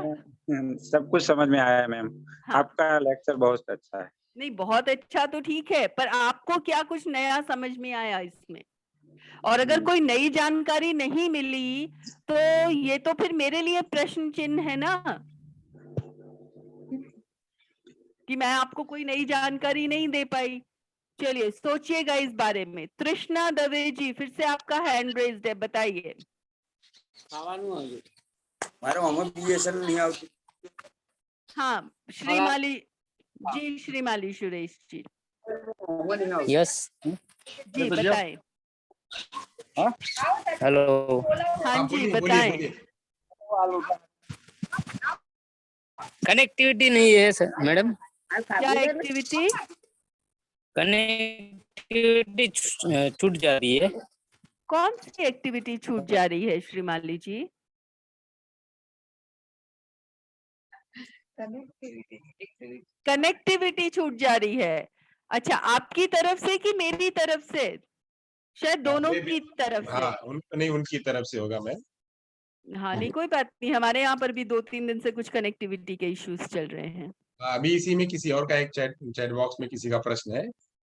Speaker 8: सब कुछ समझ में आया मैम।
Speaker 1: हाँ।
Speaker 8: आपका लेक्चर बहुत अच्छा है।
Speaker 1: नहीं, बहुत अच्छा तो ठीक है, पर आपको क्या कुछ नया समझ में आया इसमें? और अगर कोई नई जानकारी नहीं मिली तो ये तो फिर मेरे लिए प्रश्न चिन्ह है ना, कि मैं आपको कोई नई जानकारी नहीं दे पाई। चलिए सोचिएगा इस बारे में। तृष्णा दवे जी, फिर से आपका हैंड रेज्ड है, बताइए। हाँ, श्रीमाली जी, श्रीमाली सुरेश जी।
Speaker 9: यस
Speaker 1: जी बताएं।
Speaker 9: हेलो।
Speaker 1: हाँ जी बताएं।
Speaker 9: कनेक्टिविटी नहीं है सर मैडम।
Speaker 1: क्या एक्टिविटी?
Speaker 9: कनेक्टिविटी छूट जा रही है।
Speaker 1: कौन सी एक्टिविटी छूट जा रही है श्रीमाली जी? कनेक्टिविटी छूट जा रही है। अच्छा, आपकी तरफ से कि मेरी तरफ से? शायद दोनों की तरफ से।
Speaker 2: हाँ, नहीं उनकी तरफ से होगा मैम।
Speaker 1: हाँ नहीं, कोई बात नहीं, हमारे यहाँ पर भी 2-3 दिन से कुछ कनेक्टिविटी के इश्यूज चल रहे हैं।
Speaker 2: अभी इसी में किसी और का एक चैट बॉक्स में किसी का प्रश्न है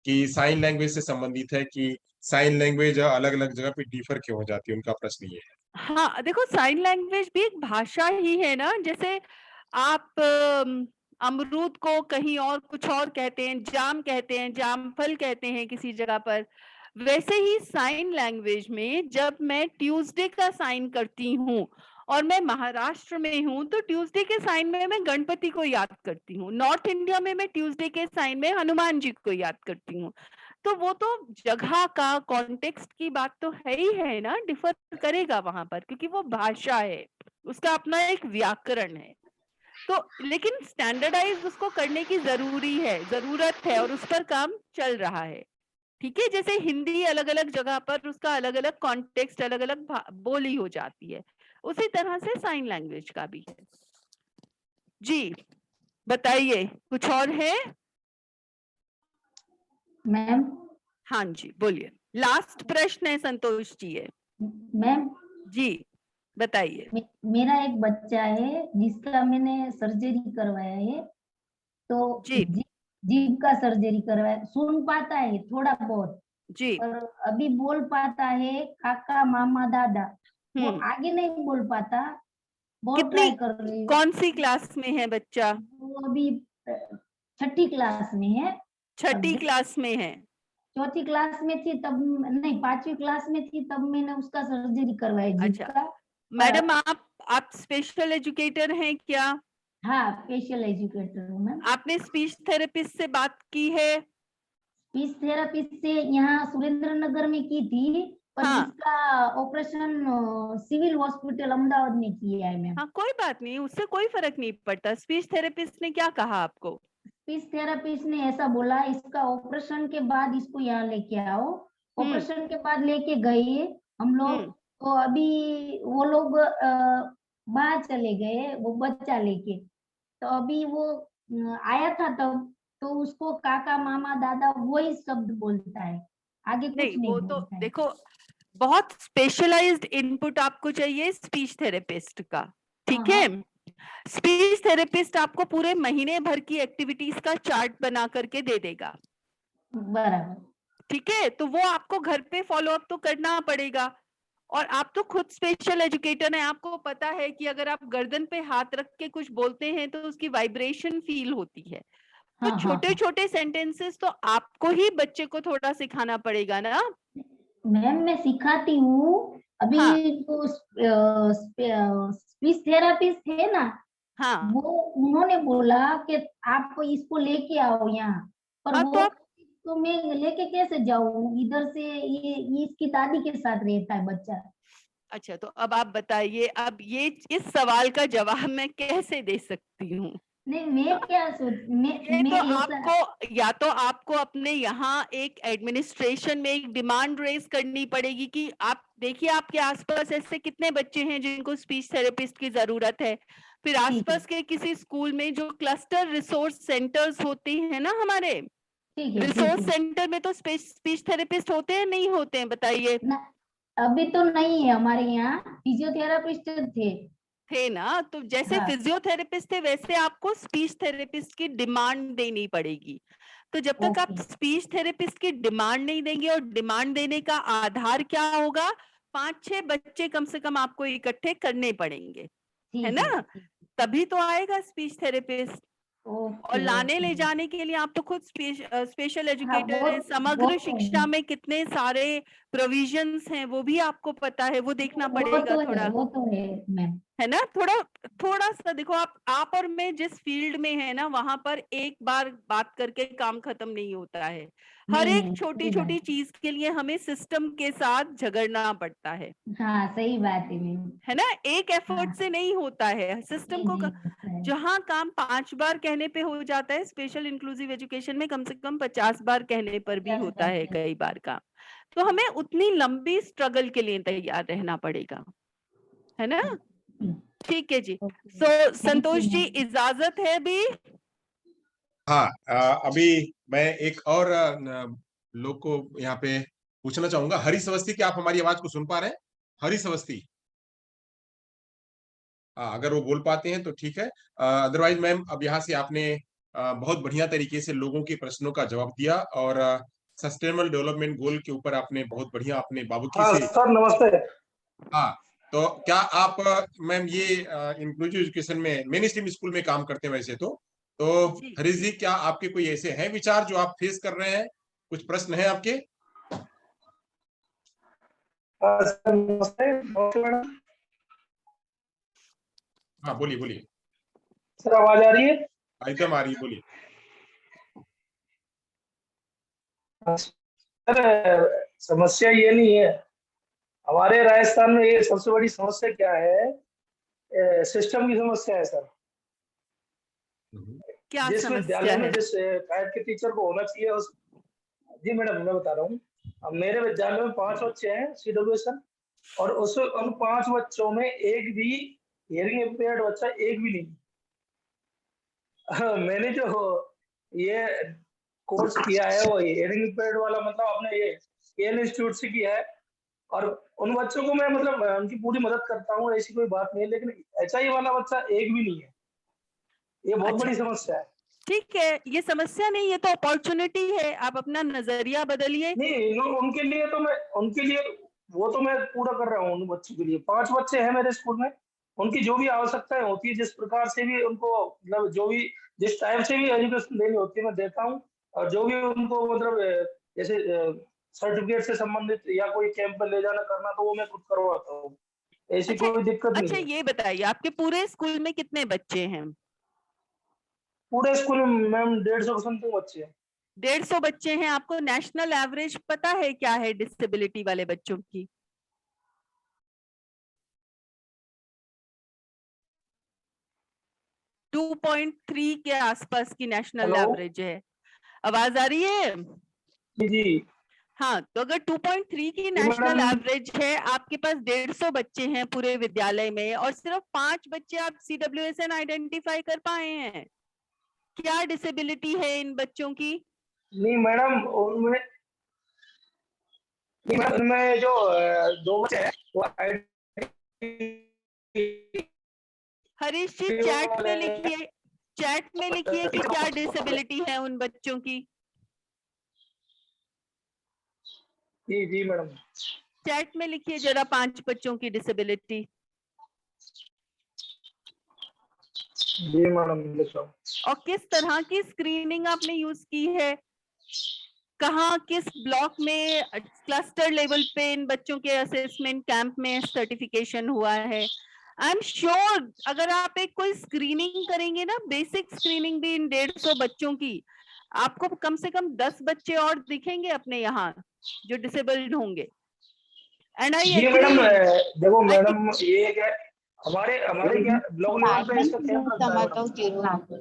Speaker 2: कि साइन लैंग्वेज से संबंधित है कि साइन लैंग्वेज अलग अलग जगह पे डिफर क्यों हो जाती है, उनका प्रश्न ये है।
Speaker 1: हाँ देखो, साइन लैंग्वेज भी एक भाषा ही है ना। जैसे आप अमरूद को कहीं और कुछ और कहते हैं, जाम कहते हैं, जामफल कहते हैं किसी जगह पर। वैसे ही साइन लैंग्वेज में जब मैं ट्यूसडे का साइन करती हूँ और मैं महाराष्ट्र में हूँ, तो ट्यूसडे के साइन में मैं गणपति को याद करती हूँ। नॉर्थ इंडिया में मैं ट्यूसडे के साइन में हनुमान जी को याद करती हूँ। तो वो तो जगह का, कॉन्टेक्स्ट की बात तो है ही है ना, डिफर करेगा वहां पर, क्योंकि वो भाषा है, उसका अपना एक व्याकरण है। तो लेकिन स्टैंडर्डाइज उसको करने की जरूरत है और उस पर काम चल रहा है। ठीक है, जैसे हिंदी अलग अलग जगह पर उसका अलग अलग कॉन्टेक्स्ट, अलग अलग बोली हो जाती है, उसी तरह से साइन लैंग्वेज का भी है। जी बताइए, कुछ और है?
Speaker 5: मैम।
Speaker 1: हाँ जी बोलिए, लास्ट प्रश्न है संतोष जी है।
Speaker 5: मैम
Speaker 1: जी बताइए।
Speaker 5: मेरा एक बच्चा है जिसका मैंने सर्जरी करवाया है, तो जीभ का सर्जरी करवाया। सुन पाता है थोड़ा बहुत
Speaker 1: जी,
Speaker 5: और अभी बोल पाता है काका, मामा, दादा। वो आगे नहीं बोल पाता। बहुत ट्राई कर रही हूँ।
Speaker 1: कौन सी क्लास में है बच्चा?
Speaker 5: वो अभी 6ठी क्लास में है।
Speaker 1: 6ठी क्लास में है?
Speaker 5: 4थी क्लास में थी तब, नहीं 5वीं क्लास में थी तब मैंने उसका सर्जरी करवाया जीभ का।
Speaker 1: मैडम आप स्पेशल एजुकेटर हैं क्या?
Speaker 5: हाँ स्पेशल एजुकेटर हूँ मैम।
Speaker 1: आपने स्पीच थेरेपिस्ट से बात की है?
Speaker 5: स्पीच थेरेपिस्ट से यहाँ सुरेंद्र नगर में की थी, पर इसका ऑपरेशन सिविल हॉस्पिटल अहमदाबाद में किया है मैम।
Speaker 1: हाँ कोई बात नहीं, उससे कोई फर्क नहीं पड़ता। स्पीच थेरेपिस्ट ने क्या कहा आपको?
Speaker 5: स्पीच थेरेपिस्ट ने ऐसा बोला, इसका ऑपरेशन के बाद इसको यहाँ लेके आओ। ऑपरेशन के बाद लेके गए हम लोग, तो अभी वो लोग बाहर चले गए वो बच्चा लेके। तो अभी वो आया था तब, तो उसको काका, मामा, दादा वही शब्द बोलता है, आगे कुछ नहीं
Speaker 1: वो
Speaker 5: बोलता
Speaker 1: तो
Speaker 5: है।
Speaker 1: देखो, बहुत स्पेशलाइज्ड इनपुट आपको चाहिए स्पीच थेरेपिस्ट का। ठीक है, स्पीच थेरेपिस्ट आपको पूरे महीने भर की एक्टिविटीज का चार्ट बना करके दे देगा।
Speaker 5: बराबर।
Speaker 1: ठीक है, तो वो आपको घर पे फॉलो अप तो करना पड़ेगा। और आप तो खुद स्पेशल एजुकेटर हैं, आपको पता है कि अगर आप गर्दन पे हाथ रख के कुछ बोलते हैं तो उसकी वाइब्रेशन फील होती है। तो
Speaker 5: हाँ,
Speaker 1: छोटे छोटे सेंटेंसेस तो आपको ही बच्चे को थोड़ा सिखाना पड़ेगा ना।
Speaker 5: मैम मैं सिखाती हूँ अभी।
Speaker 1: हाँ।
Speaker 5: जो स्पीच थेरापिस्ट है ना,
Speaker 1: हाँ
Speaker 5: वो उन्होंने बोला कि आप इसको लेके आओ यहाँ, पर
Speaker 1: हाँ,
Speaker 5: वो तो मैं लेके कैसे जाऊँ इधर से? ये इसकी दादी के साथ रहता है बच्चा।
Speaker 1: अच्छा, तो अब आप बताइए, अब ये इस सवाल का जवाब मैं कैसे दे सकती हूँ?
Speaker 5: नहीं मैं क्या सोच
Speaker 1: ये
Speaker 5: मैं
Speaker 1: तो
Speaker 5: ऐसा
Speaker 1: आपको, या तो आपको अपने यहाँ एक एडमिनिस्ट्रेशन में एक डिमांड रेज करनी पड़ेगी कि आप देखिए आपके आसपास ऐसे कितने बच्चे हैं जिनको स्पीच थेरेपिस्ट की जरूरत है। फिर आसपास के किसी स्कूल में जो क्लस्टर रिसोर्स सेंटर्स होते हैं ना हमारे,
Speaker 5: ठीक है, ठीक
Speaker 1: रिसोर्स
Speaker 5: है
Speaker 1: सेंटर में तो स्पीच थेरेपिस्ट होते हैं नहीं होते हैं, बताइए?
Speaker 5: ना। अभी तो नहीं है हमारे यहाँ, फिजियोथेरापिस्ट
Speaker 1: थे ना, तो जैसे
Speaker 5: हाँ।
Speaker 1: फिजियोथेरेपिस्ट थे वैसे आपको स्पीच थेरेपिस्ट की डिमांड देनी पड़ेगी। तो जब तक आप
Speaker 5: ओके।
Speaker 1: स्पीच थेरेपिस्ट की डिमांड नहीं देंगे, और डिमांड देने का आधार क्या होगा, 5-6 बच्चे कम से कम आपको इकट्ठे करने पड़ेंगे, है
Speaker 5: ठीक
Speaker 1: ना?
Speaker 5: है,
Speaker 1: तभी तो आएगा स्पीच थेरेपिस्ट। और
Speaker 5: ओके
Speaker 1: लाने ले
Speaker 5: ओके।
Speaker 1: जाने के लिए आप तो खुद स्पेशल
Speaker 5: हाँ
Speaker 1: एजुकेटर
Speaker 5: वो
Speaker 1: हैं,
Speaker 5: वो
Speaker 1: समग्र
Speaker 5: तो
Speaker 1: शिक्षा में कितने सारे प्रोविजंस हैं वो भी आपको पता है, वो देखना
Speaker 5: वो
Speaker 1: पड़ेगा
Speaker 5: तो है,
Speaker 1: थोड़ा,
Speaker 5: वो तो है मैम।
Speaker 1: है ना? थोड़ा थोड़ा सा देखो, आप और मैं जिस फील्ड में है ना, वहां पर एक बार बात करके काम खत्म नहीं होता है। हर
Speaker 5: नहीं
Speaker 1: एक
Speaker 5: नहीं
Speaker 1: छोटी
Speaker 5: सही
Speaker 1: छोटी
Speaker 5: बात।
Speaker 1: चीज के लिए हमें सिस्टम के साथ झगड़ना पड़ता
Speaker 5: हाँ सही बात है मैम।
Speaker 1: है ना? एक एफर्ट
Speaker 5: हाँ
Speaker 1: से नहीं होता है सिस्टम
Speaker 5: नहीं
Speaker 1: को।
Speaker 5: नहीं होता है।
Speaker 1: जहां काम 5 बार कहने पे हो जाता है, स्पेशल इंक्लूसिव एजुकेशन में कम से कम 50 बार कहने पर भी
Speaker 5: 50
Speaker 1: होता
Speaker 5: बार
Speaker 1: है
Speaker 5: कहते
Speaker 1: कई बार का। तो हमें उतनी लंबी स्ट्रगल के लिए तैयार रहना पड़ेगा, है ना?
Speaker 5: हैं।
Speaker 1: ठीक है जी।
Speaker 5: Okay,
Speaker 1: so
Speaker 5: thank you
Speaker 1: Santosh ji,
Speaker 5: ma'am.
Speaker 1: इजाजत है अभी?
Speaker 2: हाँ, अभी मैं एक और लोग को यहाँ पे पूछना चाहूंगा। हरीश अवस्थी, क्या आप हमारी आवाज को सुन पा रहे हैं? हरीश अवस्थी, अगर वो बोल पाते हैं तो ठीक है, अदरवाइज मैम अब यहाँ से आपने बहुत बढ़िया तरीके से लोगों के प्रश्नों का जवाब दिया, और सस्टेनेबल डेवलपमेंट गोल के ऊपर आपने बहुत बढ़िया अपने बाबूकी
Speaker 3: हाँ
Speaker 2: से।
Speaker 3: सर नमस्ते।
Speaker 2: हाँ, तो क्या आप मैम ये इंक्लूसिव एजुकेशन में मेन स्ट्रीम स्कूल में काम करते हैं वैसे तो
Speaker 1: जी
Speaker 2: हरीश जी, क्या आपके कोई ऐसे हैं विचार जो आप फेस कर रहे हैं? कुछ प्रश्न हैं आपके?
Speaker 3: सर नमस्ते, नमस्ते मैडम।
Speaker 2: हाँ, बोलिए बोलिए।
Speaker 3: सर आवाज आ रही है?
Speaker 2: एकदम आ रही है, बोलिए।
Speaker 3: सर समस्या ये नहीं है, हमारे राजस्थान में ये सबसे बड़ी समस्या क्या है, सिस्टम की समस्या है सर।
Speaker 1: क्या
Speaker 3: जिस
Speaker 1: समस्या
Speaker 3: विद्यालय में
Speaker 1: है?
Speaker 3: जिस टाइप के टीचर को होना चाहिए उस। जी मैडम मैं बता रहा हूँ, अब मेरे विद्यालय में 5 बच्चे हैं CWSN, और उस उन 5 बच्चों में एक भी हियरिंग इम्पेयर्ड बच्चा एक भी नहीं। मैंने जो ये कोर्स किया है वो हियरिंग इम्पेयर्ड वाला, मतलब अपने ये केएल इंस्टीट्यूट से किया है, और उन बच्चों को मैं मतलब उनकी पूरी मदद करता हूँ, ऐसी कोई बात नहीं है, लेकिन HI वाला बच्चा एक भी नहीं है। ये बहुत
Speaker 1: अच्छा,
Speaker 3: बड़ी समस्या है।
Speaker 1: ठीक है, ये समस्या नहीं, ये तो अपॉर्चुनिटी है, आप अपना नजरिया बदलिए।
Speaker 3: नहीं उनके लिए तो मैं उनके लिए वो तो मैं पूरा कर रहा हूँ उन बच्चों के लिए। 5 बच्चे हैं मेरे स्कूल में, उनकी जो भी आवश्यकताएं होती है, जिस प्रकार से भी उनको मतलब जो भी जिस टाइप से भी एजुकेशन देनी होती है मैं देता हूँ, और जो भी उनको मतलब जैसे सर्टिफिकेट से संबंधित या कोई कैंप में ले जाना करना तो वो मैं खुद करवाता हूँ, ऐसी
Speaker 1: अच्छा
Speaker 3: कोई दिक्कत
Speaker 1: अच्छा,
Speaker 3: नहीं है।
Speaker 1: ये बताइए आपके पूरे स्कूल में कितने बच्चे हैं?
Speaker 3: पूरे स्कूल में मैम 150 समथिंग बच्चे हैं।
Speaker 1: 150 बच्चे हैं। आपको नेशनल एवरेज पता है क्या है डिसेबिलिटी वाले बच्चों की? टू 2.3 के आसपास की नेशनल
Speaker 3: हेलो
Speaker 1: एवरेज है। आवाज आ रही है?
Speaker 3: जी जी
Speaker 1: हाँ, तो अगर 2.3 की
Speaker 3: जी
Speaker 1: नेशनल
Speaker 3: मैडम।
Speaker 1: एवरेज है, आपके पास 150 बच्चे हैं पूरे विद्यालय में, और सिर्फ 5 बच्चे आप CWSN आइडेंटिफाई कर पाए हैं। क्या डिसेबिलिटी है इन बच्चों की?
Speaker 3: नहीं मैडम उनमें उनमें जो 2 बच्चे हैं वो
Speaker 1: हरीश जी, चैट में लिखिए कि क्या डिसेबिलिटी है उन बच्चों की।
Speaker 3: जी जी मैडम।
Speaker 1: चैट में लिखिए जरा 5 बच्चों की डिसेबिलिटी।
Speaker 10: जी मैडम।
Speaker 1: और किस तरह की स्क्रीनिंग आपने यूज की है, कहाँ किस ब्लॉक में क्लस्टर लेवल पे इन बच्चों के असेसमेंट कैंप में सर्टिफिकेशन हुआ है। आई एम श्योर अगर आप एक कोई स्क्रीनिंग करेंगे ना, बेसिक स्क्रीनिंग भी इन 150 बच्चों की, आपको कम से कम 10 बच्चे और दिखेंगे अपने यहाँ जो डिसेबल्ड होंगे। एंड आई
Speaker 10: जी मैडम, देखो मैडम ये क्या हमारे क्या ब्लॉक लेवल पे इसका क्या करता है।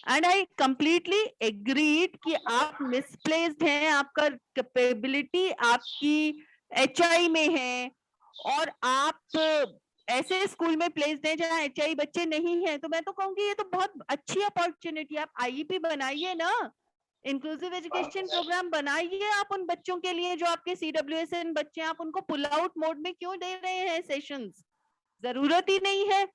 Speaker 1: एंड आई कंप्लीटली एग्रीड कि आप मिसप्लेस्ड हैं, आपका कैपेबिलिटी आपकी HI में है और आप ऐसे स्कूल में प्लेस्ड हैं जहाँ HI बच्चे नहीं हैं। तो मैं तो कहूंगी ये तो बहुत अच्छी अपॉर्चुनिटी, आप IEP बनाइए ना, इंक्लूसिव एजुकेशन प्रोग्राम बनाइए आप उन बच्चों के लिए जो आपके CWSN बच्चे, आप उनको पुल आउट मोड में क्यों दे रहे हैं सेशंस, जरूरत ही नहीं है।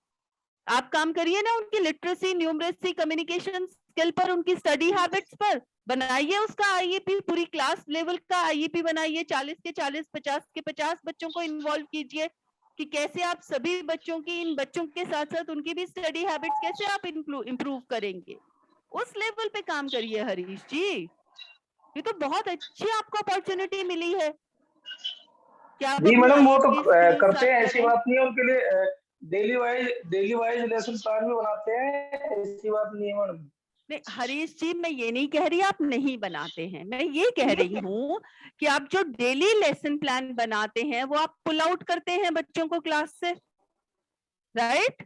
Speaker 1: आप काम करिए ना उनकी लिटरेसी, न्यूमरेसी, कम्युनिकेशन स्किल पर, उनकी स्टडी हैबिट्स पर बनाइए उसका IEP, पूरी क्लास लेवल का IEP बनाइए, 40 के 40, 50 के 50 बच्चों को इन्वॉल्व कीजिए कि कैसे आप सभी बच्चों की, इन बच्चों के साथ साथ उनकी भी स्टडी हैबिट्स कैसे आप इम्प्रूव करेंगे, उस लेवल पे काम करिए हरीश जी। ये तो बहुत अच्छी आपको अपॉर्चुनिटी मिली है। क्या
Speaker 10: जी मैडम वो तो करते हैं, ऐसी बात नहीं है, उनके लिए डेली वाइज लेसन प्लान भी बनाते हैं, ऐसी बात नहीं है मैडम।
Speaker 1: नहीं हरीश जी, मैं ये नहीं कह रही आप नहीं बनाते हैं, मैं ये कह रही हूँ कि आप जो डेली लेसन प्लान बनाते हैं वो आप पुल आउट करते हैं बच्चों को क्लास से, राइट?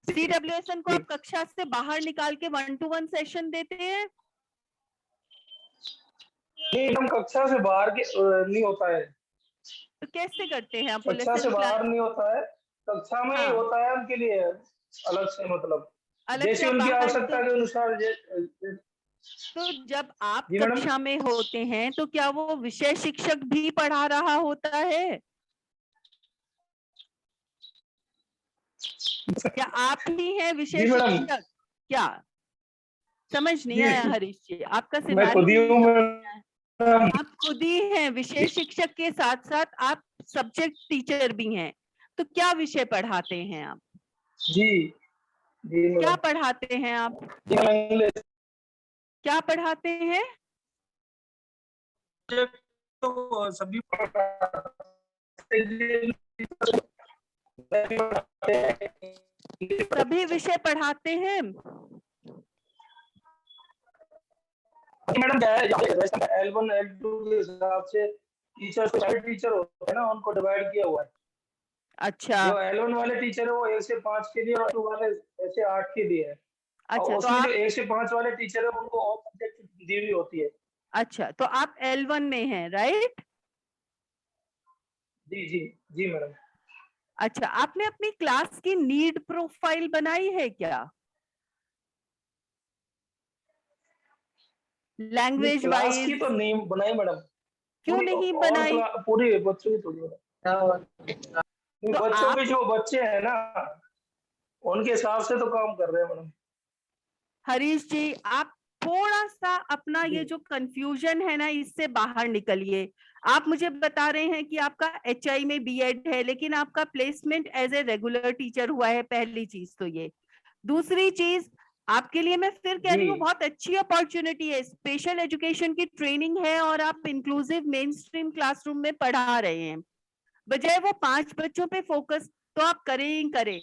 Speaker 1: CWSN को आप कक्षा से बाहर निकाल के 1-to-1 सेशन देते हैं?
Speaker 10: नहीं हम कक्षा से बाहर के नहीं होता है।
Speaker 1: तो कैसे करते हैं आप?
Speaker 10: कक्षा से बाहर नहीं होता है, कक्षा में ही होता है उनके लिए अलग से, मतलब जैसे उनकी आवश्यकता के अनुसार।
Speaker 1: तो जब आप कक्षा में होते हैं तो क्या वो विषय शिक्षक भी पढ़ा रहा होता है? क्या आप ही हैं विषय शिक्षक? क्या समझ नहीं आया हरीश जी? आपका आप खुद ही हैं विषय शिक्षक के साथ साथ आप सब्जेक्ट टीचर भी हैं, तो क्या विषय पढ़ाते हैं आप?
Speaker 10: जी
Speaker 1: क्या पढ़ाते हैं आप? क्या पढ़ाते हैं?
Speaker 10: तो सभी
Speaker 1: विषय पढ़ाते हैं
Speaker 10: मैडम। L1 L2 के हिसाब से टीचर होते हैं ना, उनको डिवाइड किया हुआ है।
Speaker 1: अच्छा,
Speaker 10: जो L1 वाले टीचर है वो 1 से 5 के लिए और 2 वाले ऐसे 8 के लिए है। अच्छा, तो आप जो 1 से 5 वाले टीचर है उनको और सब्जेक्ट दी हुई होती है। अच्छा, तो आप L1 में हैं, राइट? जी मैडम। अच्छा, आपने अपनी क्लास की नीड प्रोफाइल बनाई है क्या? लैंग्वेज वाइज की तो नहीं बनाई मैडम।
Speaker 1: क्यों नहीं बनाई?
Speaker 10: पूरी बच्चों की थोड़ी तो बच्चों के जो बच्चे हैं ना उनके हिसाब से तो काम कर रहे हैं मैडम।
Speaker 1: हरीश जी, आप थोड़ा सा अपना ये जो कंफ्यूजन है ना इससे बाहर निकलिए। आप मुझे बता रहे हैं कि आपका HI में B.Ed है, लेकिन आपका placement as a regular teacher हुआ है, पहली चीज तो ये। दूसरी चीज, आपके लिए मैं फिर कह रही हूँ बहुत अच्छी अपॉर्चुनिटी है, स्पेशल एजुकेशन की ट्रेनिंग है और आप इंक्लूसिव मेन स्ट्रीम क्लासरूम में पढ़ा रहे हैं। बजाय वो 5 बच्चों पे फोकस तो आप करें ही करें,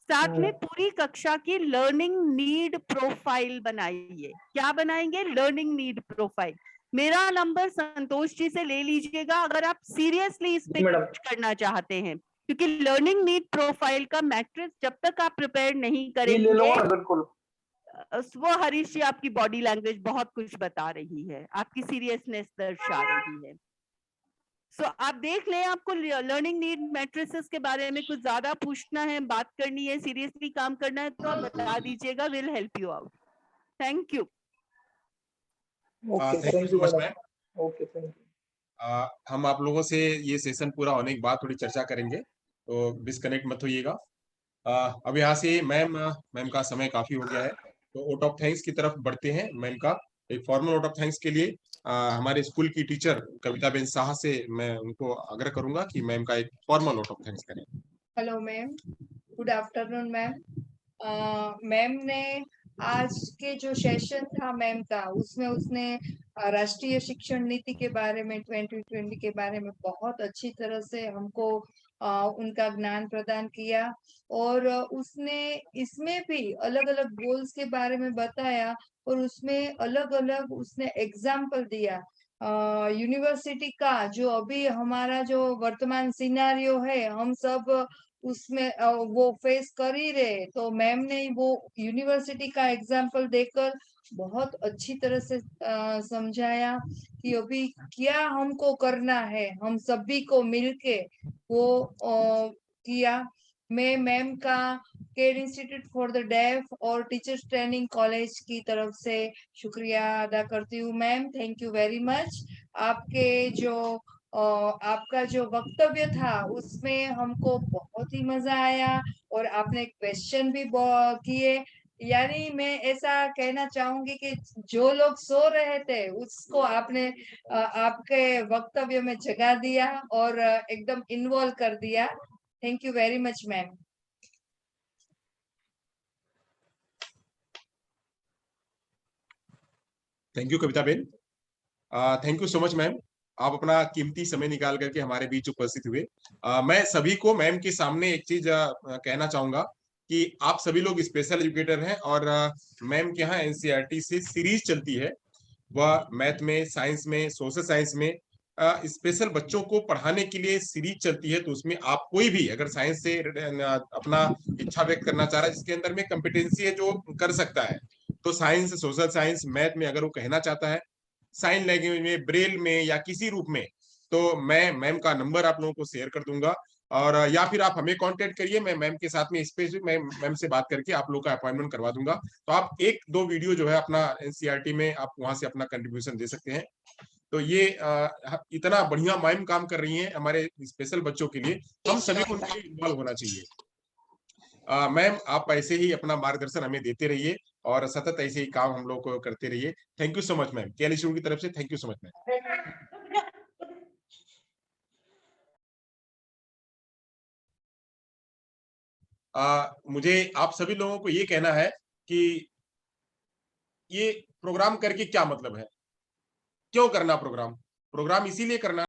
Speaker 1: साथ में पूरी कक्षा की लर्निंग नीड प्रोफाइल बनाइए। क्या बनाएंगे? Learning need profile. मेरा नंबर संतोष जी से ले लीजिएगा अगर आप सीरियसली इस पे कुछ करना चाहते हैं, क्योंकि लर्निंग नीड प्रोफाइल का मैट्रिक्स जब तक आप प्रिपेयर नहीं करेंगे, वो हरीश जी आपकी बॉडी लैंग्वेज बहुत कुछ बता रही है, आपकी सीरियसनेस दर्शा रही है। सो आप देख लें, आपको लर्निंग नीड मैट्रिसेस के बारे में कुछ ज्यादा पूछना है, बात करनी है, सीरियसली काम करना है तो आप बता दीजिएगा, will help you out. Thank you.
Speaker 2: Thank you so much ma'am. हम आप लोगों से ये सेशन पूरा होने के बाद थोड़ी चर्चा करेंगे, तो डिस्कनेक्ट मत होइएगा। अब यहाँ से मैम का समय काफी हो गया है, तो वोट ऑफ थैंक्स की तरफ बढ़ते हैं। मैम का एक फॉर्मल वोट ऑफ थैंक्स के लिए हमारे स्कूल की टीचर कविता बेन शाह से मैं उनको आग्रह करूंगा कि मैम का एक फॉर्मल वोट ऑफ थैंक्स करें।
Speaker 11: Hello ma'am, good afternoon ma'am. Ma'am ने आज के जो सेशन था मैम का, उसमें उसने राष्ट्रीय शिक्षण नीति के बारे में 2020 के बारे में बहुत अच्छी तरह से हमको उनका ज्ञान प्रदान किया, और उसने इसमें भी अलग अलग गोल्स के बारे में बताया, और उसमें अलग अलग उसने एग्जाम्पल दिया यूनिवर्सिटी का, जो अभी हमारा जो वर्तमान सिनारियो है हम सब उसमें वो फेस कर ही रहे। तो मैम ने वो यूनिवर्सिटी का एग्जाम्पल देकर बहुत अच्छी तरह से समझाया कि अभी क्या हमको करना है, हम सभी को मिलके वो किया। मैं मैम का care institute for the deaf और टीचर्स ट्रेनिंग कॉलेज की तरफ से शुक्रिया अदा करती हूँ। Ma'am thank you very much. आपके जो आपका जो वक्तव्य था उसमें हमको बहुत ही मजा आया, और आपने क्वेश्चन भी किए। यानी मैं ऐसा कहना चाहूंगी कि जो लोग सो रहे थे उसको आपने आपके वक्तव्य में जगा दिया और एकदम इन्वॉल्व कर दिया। Thank you very much ma'am.
Speaker 2: Thank you Kavita Ben, thank you so much ma'am. आप अपना कीमती समय निकाल करके हमारे बीच उपस्थित हुए। मैं सभी को मैम के सामने एक चीज कहना चाहूंगा कि आप सभी लोग स्पेशल एजुकेटर हैं, और मैम के यहाँ एनसीईआरटी से सीरीज चलती है, वह मैथ में, साइंस में, सोशल साइंस में स्पेशल बच्चों को पढ़ाने के लिए सीरीज चलती है। तो उसमें आप कोई भी अगर साइंस से अपना इच्छा व्यक्त करना चाह रहा है, जिसके अंदर में कॉम्पिटेंसी है, जो कर सकता है, तो साइंस, सोशल साइंस, मैथ में अगर वो कहना चाहता है, साइन लैंग्वेज में, ब्रेल में या किसी रूप में, तो मैं मैम का नंबर आप लोगों को शेयर कर दूंगा, और या फिर आप हमें कांटेक्ट करिए, मैं मैम के साथ में स्पेशली मैम से बात करके आप लोग का अपॉइंटमेंट करवा दूंगा। तो आप 1-2 वीडियो जो है अपना एनसीईआरटी में आप वहां से अपना कंट्रीब्यूशन दे सकते हैं। तो ये इतना बढ़िया मैम काम कर रही हैं हमारे स्पेशल बच्चों के लिए, हम सभी को उनके इन्वॉल्व होना चाहिए। मैम आप ऐसे ही अपना मार्गदर्शन हमें देते रहिए और सतत ऐसे ही काम हम लोग को करते रहिए। Thank you so much ma'am, KL institute की तरफ से thank you so much ma'am. मुझे आप सभी लोगों को ये कहना है कि ये प्रोग्राम करके क्या मतलब है, क्यों करना प्रोग्राम? प्रोग्राम इसीलिए करना